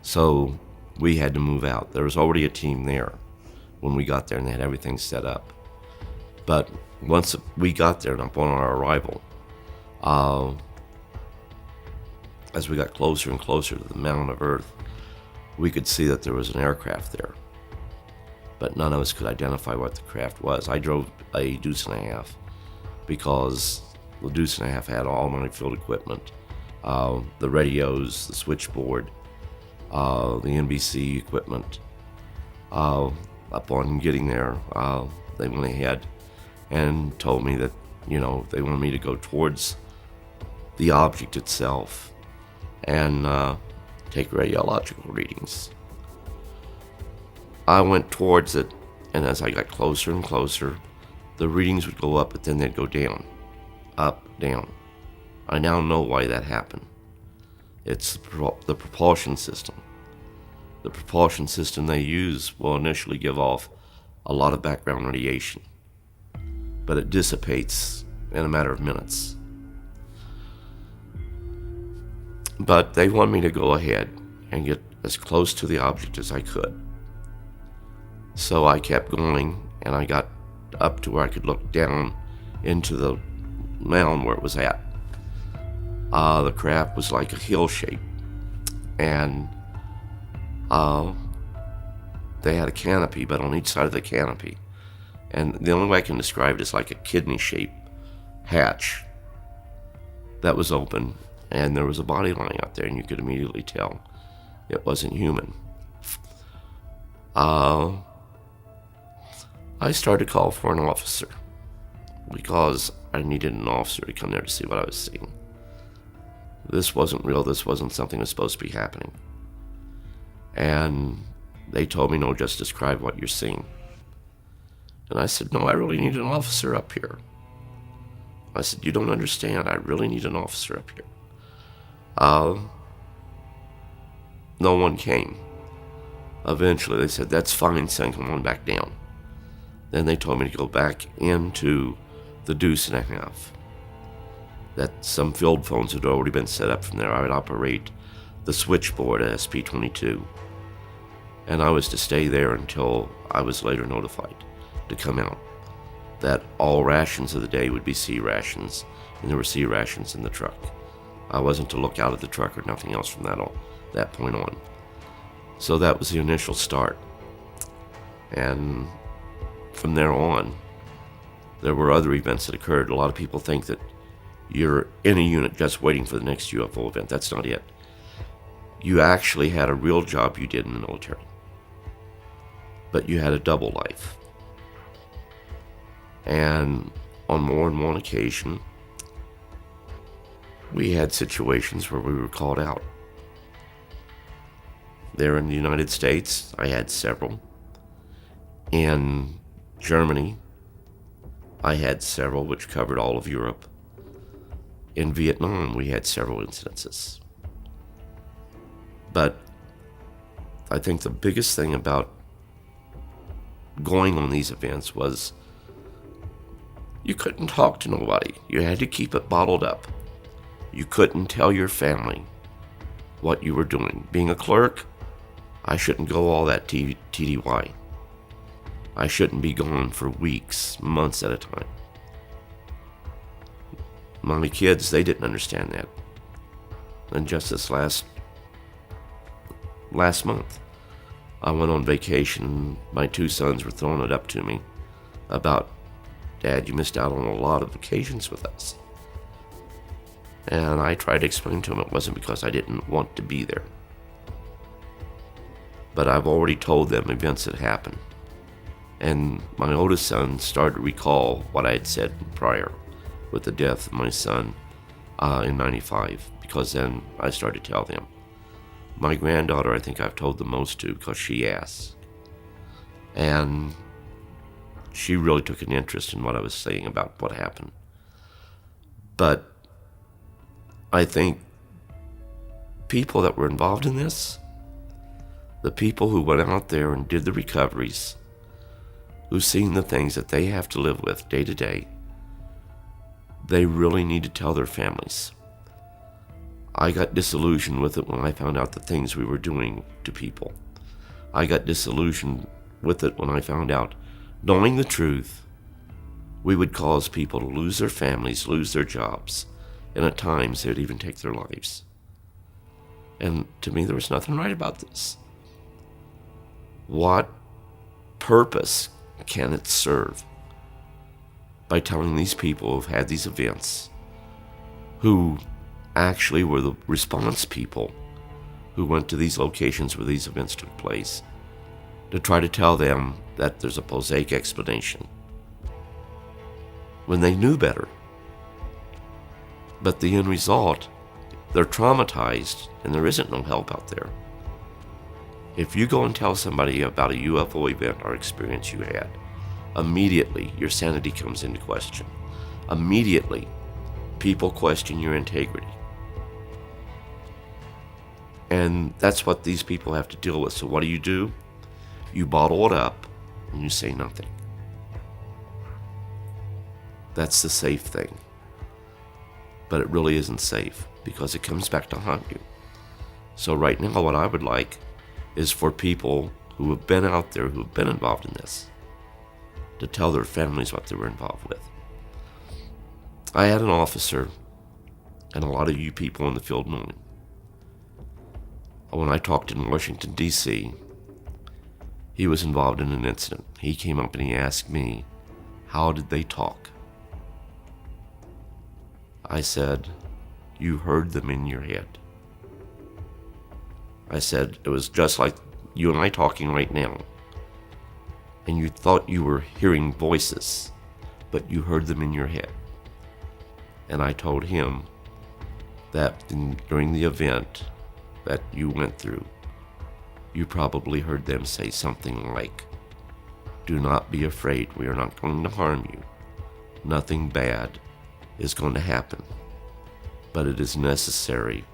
So we had to move out. There was already a team there when we got there, and they had everything set up. But once we got there and upon our arrival, as we got closer and closer to the mound of Earth, we could see that there was an aircraft there. But none of us could identify what the craft was. I drove a 𝗪𝗓𝗕 because the 𝗪𝗓𝗕 had all my field equipment, the radios, the switchboard, the NBC equipment. Upon getting there, they went ahead and told me that, they wanted me to go towards the object itself and take radiological readings. I went towards it, and as I got closer and closer, the readings would go up, but then they'd go down, up, down. I now know why that happened. It's the propulsion system. The propulsion system they use will initially give off a lot of background radiation, but it dissipates in a matter of minutes. But they want me to go ahead and get as close to the object as I could. So I kept going, and I got up to where I could look down into the mound where it was at. The craft was like a hill shape, and they had a canopy, but on each side of the canopy, and the only way I can describe it is like a kidney-shaped hatch that was open, and there was a body lying out there, and you could immediately tell it wasn't human. I started to call for an officer because I needed an officer to come there to see what I was seeing. This wasn't real. This wasn't something that was supposed to be happening. And they told me, no, just describe what you're seeing. And I said, no, I really need an officer up here. I said, you don't understand. I really need an officer up here. No one came. Eventually, they said, that's fine, son, come on back down. Then they told me to go back into the 𝗪𝗓𝗕. That some field phones had already been set up from there. I would operate the switchboard at SP22. And I was to stay there until I was later notified to come out. That all rations of the day would be C rations, and there were C rations in the truck. I wasn't to look out of the truck or nothing else from that point on. So that was the initial start. And from there on, there were other events that occurred. A lot of people think that you're in a unit just waiting for the next UFO event. That's not it. You actually had a real job you did in the military, but you had a double life. And on more than one occasion, we had situations where we were called out. There in the United States, I had several. In Germany, I had several, which covered all of Europe. In Vietnam, we had several incidences. But I think the biggest thing about going on these events was you couldn't talk to nobody. You had to keep it bottled up. You couldn't tell your family what you were doing. Being a clerk, I shouldn't go all that TDY. I shouldn't be gone for weeks, months at a time. My kids, they didn't understand that. And just this last month, I went on vacation. My two sons were throwing it up to me about, Dad, you missed out on a lot of vacations with us. And I tried to explain to them it wasn't because I didn't want to be there. But I've already told them events that happened. And my oldest son started to recall what I had said prior with the death of my son in 95, because then I started to tell them. My granddaughter, I think I've told the most to because she asked. And she really took an interest in what I was saying about what happened. But I think people that were involved in this, the people who went out there and did the recoveries, who've seen the things that they have to live with day to day, they really need to tell their families. I got disillusioned with it when I found out the things we were doing to people. I got disillusioned with it when I found out, knowing the truth, we would cause people to lose their families, lose their jobs, and at times they would even take their lives. And to me, there was nothing right about this. What purpose can it serve by telling these people who've had these events, who actually were the response people who went to these locations where these events took place, to try to tell them that there's a prosaic explanation when they knew better? But the end result, they're traumatized and there isn't no help out there. If you go and tell somebody about a UFO event or experience you had, immediately your sanity comes into question. Immediately, people question your integrity. And that's what these people have to deal with. So what do? You bottle it up and you say nothing. That's the safe thing. But it really isn't safe because it comes back to haunt you. So right now what I would like is for people who have been out there, who have been involved in this, to tell their families what they were involved with. I had an officer, and a lot of you people in the field know him. When I talked in Washington, D.C., he was involved in an incident. He came up and he asked me, how did they talk? I said, you heard them in your head. I said, it was just like you and I talking right now. And you thought you were hearing voices, but you heard them in your head. And I told him that during the event that you went through, you probably heard them say something like, do not be afraid, we are not going to harm you. Nothing bad is going to happen. But it is necessary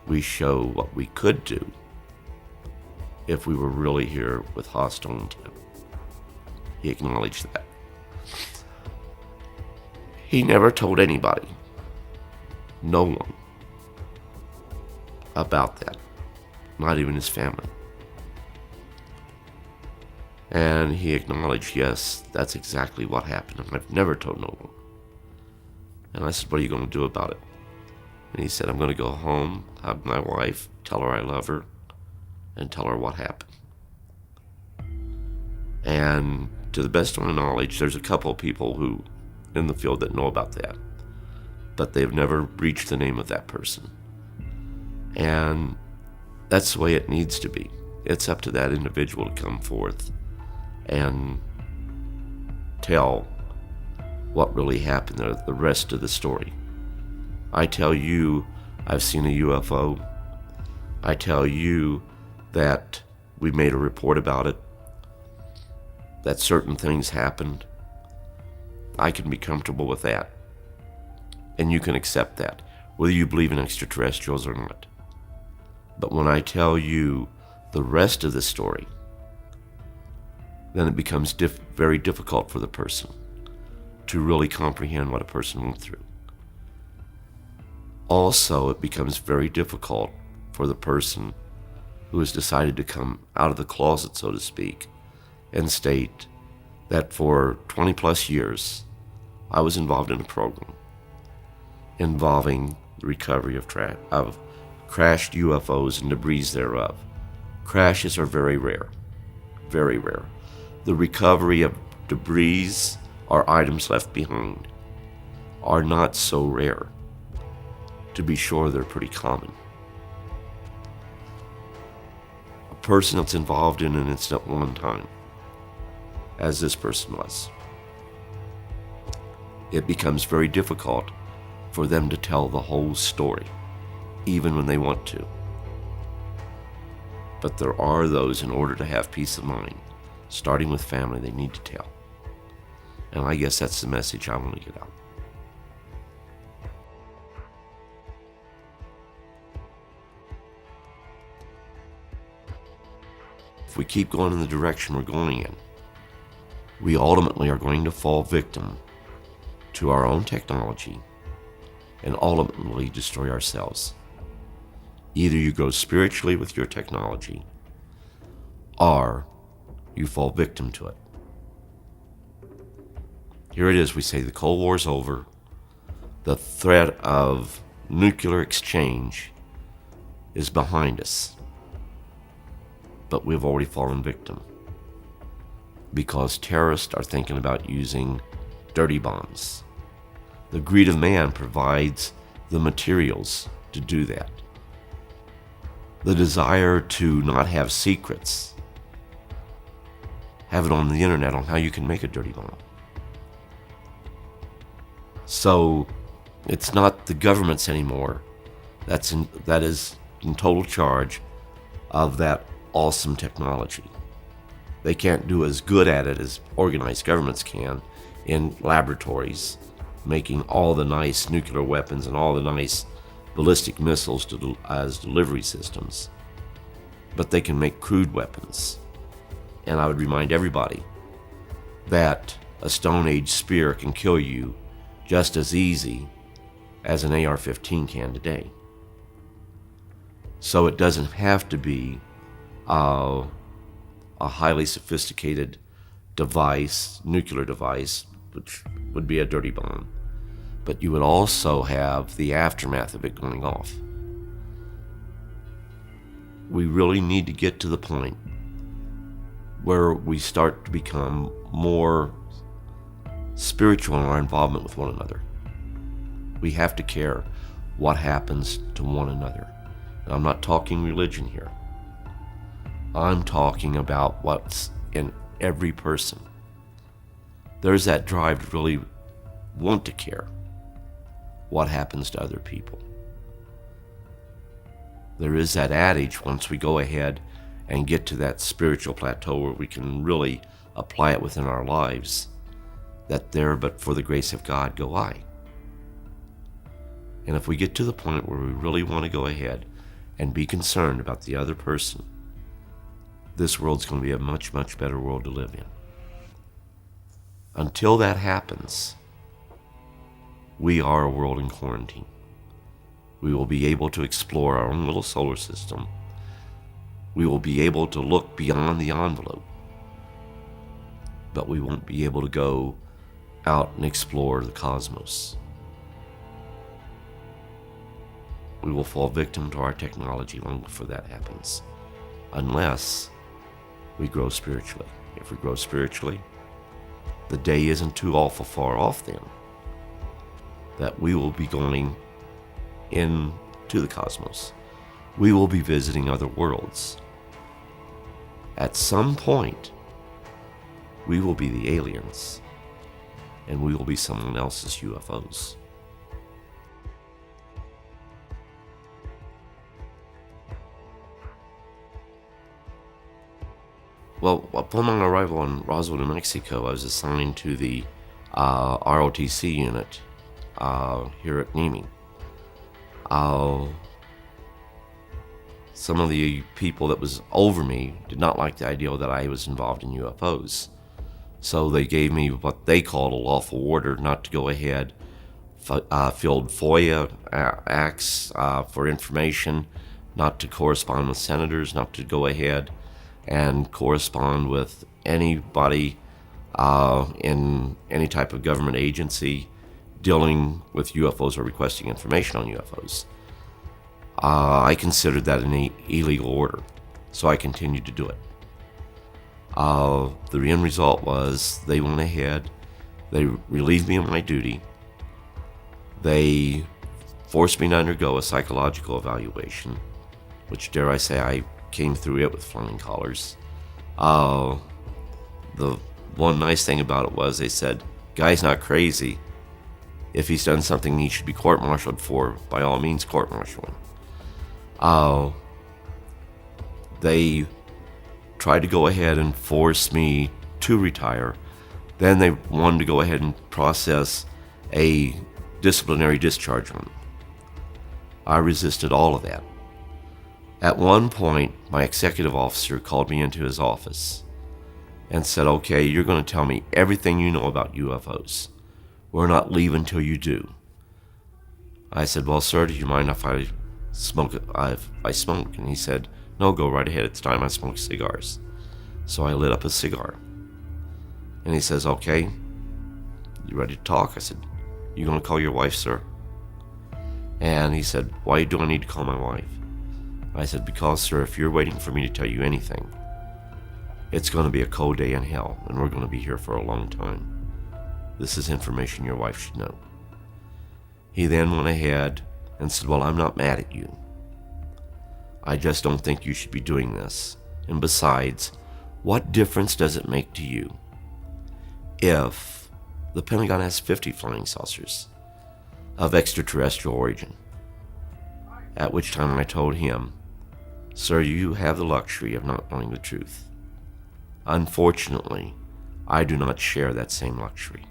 we show what we could do if we were really here with hostile intent. He acknowledged that. He never told anybody, no one, about that, not even his family. And he acknowledged, yes, that's exactly what happened, and I've never told no one. And I said, what are you going to do about it? And he said, I'm going to go home, hug my wife, tell her I love her, and tell her what happened. And to the best of my knowledge, there's a couple of people who in the field that know about that, but they've never reached the name of that person. And that's the way it needs to be. It's up to that individual to come forth and tell what really happened, the rest of the story. I tell you I've seen a UFO. I tell you that we made a report about it, that certain things happened. I can be comfortable with that. And you can accept that, whether you believe in extraterrestrials or not. But when I tell you the rest of the story, then it becomes very difficult for the person to really comprehend what a person went through. Also, it becomes very difficult for the person who has decided to come out of the closet, so to speak, and state that for 20 plus years, I was involved in a program involving the recovery of crashed UFOs and debris thereof. Crashes are very rare, very rare. The recovery of debris or items left behind are not so rare. To be sure, they're pretty common. A person that's involved in an incident one time, as this person was, it becomes very difficult for them to tell the whole story, even when they want to. But there are those, in order to have peace of mind, starting with family, they need to tell. And I guess that's the message I want to get out. If we keep going in the direction we're going in, we ultimately are going to fall victim to our own technology and ultimately destroy ourselves. Either you go spiritually with your technology, or you fall victim to it. Here it is, we say the Cold War's over, the threat of nuclear exchange is behind us. But we've already fallen victim, because terrorists are thinking about using dirty bombs. The greed of man provides the materials to do that. The desire to not have secrets, have it on the internet on how you can make a dirty bomb. So it's not the governments anymore that is in total charge of that awesome technology. They can't do as good at it as organized governments can in laboratories, making all the nice nuclear weapons and all the nice ballistic missiles as delivery systems. But they can make crude weapons. And I would remind everybody that a Stone Age spear can kill you just as easy as an AR-15 can today. So it doesn't have to be a highly sophisticated device, nuclear device, which would be a dirty bomb. But you would also have the aftermath of it going off. We really need to get to the point where we start to become more spiritual in our involvement with one another. We have to care what happens to one another. Now, I'm not talking religion here. I'm talking about what's in every person. There's that drive to really want to care what happens to other people. There is that adage, once we go ahead and get to that spiritual plateau where we can really apply it within our lives, that there but for the grace of God go I. And if we get to the point where we really want to go ahead and be concerned about the other person, this world's going to be a much, much better world to live in. Until that happens, we are a world in quarantine. We will be able to explore our own little solar system. We will be able to look beyond the envelope. But we won't be able to go out and explore the cosmos. We will fall victim to our technology long before that happens, unless we grow spiritually. If we grow spiritually, the day isn't too awful far off then that we will be going into the cosmos. We will be visiting other worlds. At some point, we will be the aliens, and we will be someone else's UFOs. Well, upon my arrival in Roswell, New Mexico, I was assigned to the ROTC unit here at 𝗎𝗎. Some of the people that was over me did not like the idea that I was involved in UFOs. So they gave me what they called a lawful order not to go ahead, filled FOIA acts for information, not to correspond with senators, not to go ahead and correspond with anybody in any type of government agency dealing with UFOs or requesting information on UFOs. I considered that an illegal order, so I continued to do it. The end result was they went ahead, they relieved me of my duty, they forced me to undergo a psychological evaluation, which, dare I say, I came through it with flying colors. The one nice thing about it was they said, guy's not crazy. If he's done something he should be court-martialed for, by all means court-martial him. They tried to go ahead and force me to retire. Then they wanted to go ahead and process a disciplinary discharge on me. I resisted all of that. At one point, my executive officer called me into his office and said, okay, you're going to tell me everything you know about UFOs. We're not leaving till you do. I said, well, sir, do you mind if I smoke? I smoke. And he said, no, go right ahead. It's time I smoke cigars. So I lit up a cigar. And he says, okay, you ready to talk? I said, you going to call your wife, sir? And he said, why do I need to call my wife? I said, because, sir, if you're waiting for me to tell you anything, it's going to be a cold day in hell, and we're going to be here for a long time. This is information your wife should know. He then went ahead and said, well, I'm not mad at you. I just don't think you should be doing this. And besides, what difference does it make to you if the Pentagon has 50 flying saucers of extraterrestrial origin? At which time I told him, sir, you have the luxury of not knowing the truth. Unfortunately, I do not share that same luxury.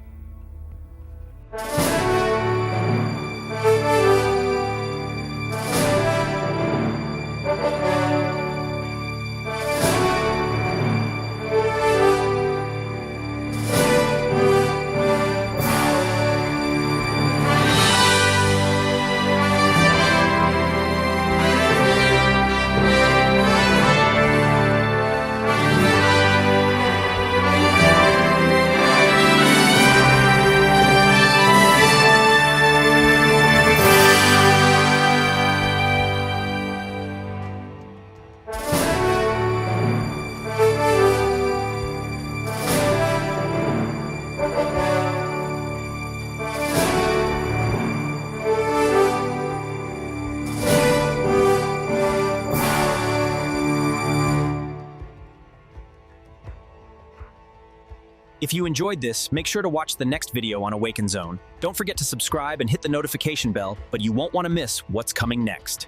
If you enjoyed this, make sure to watch the next video on AwakenZone. Don't forget to subscribe and hit the notification bell, but you won't want to miss what's coming next.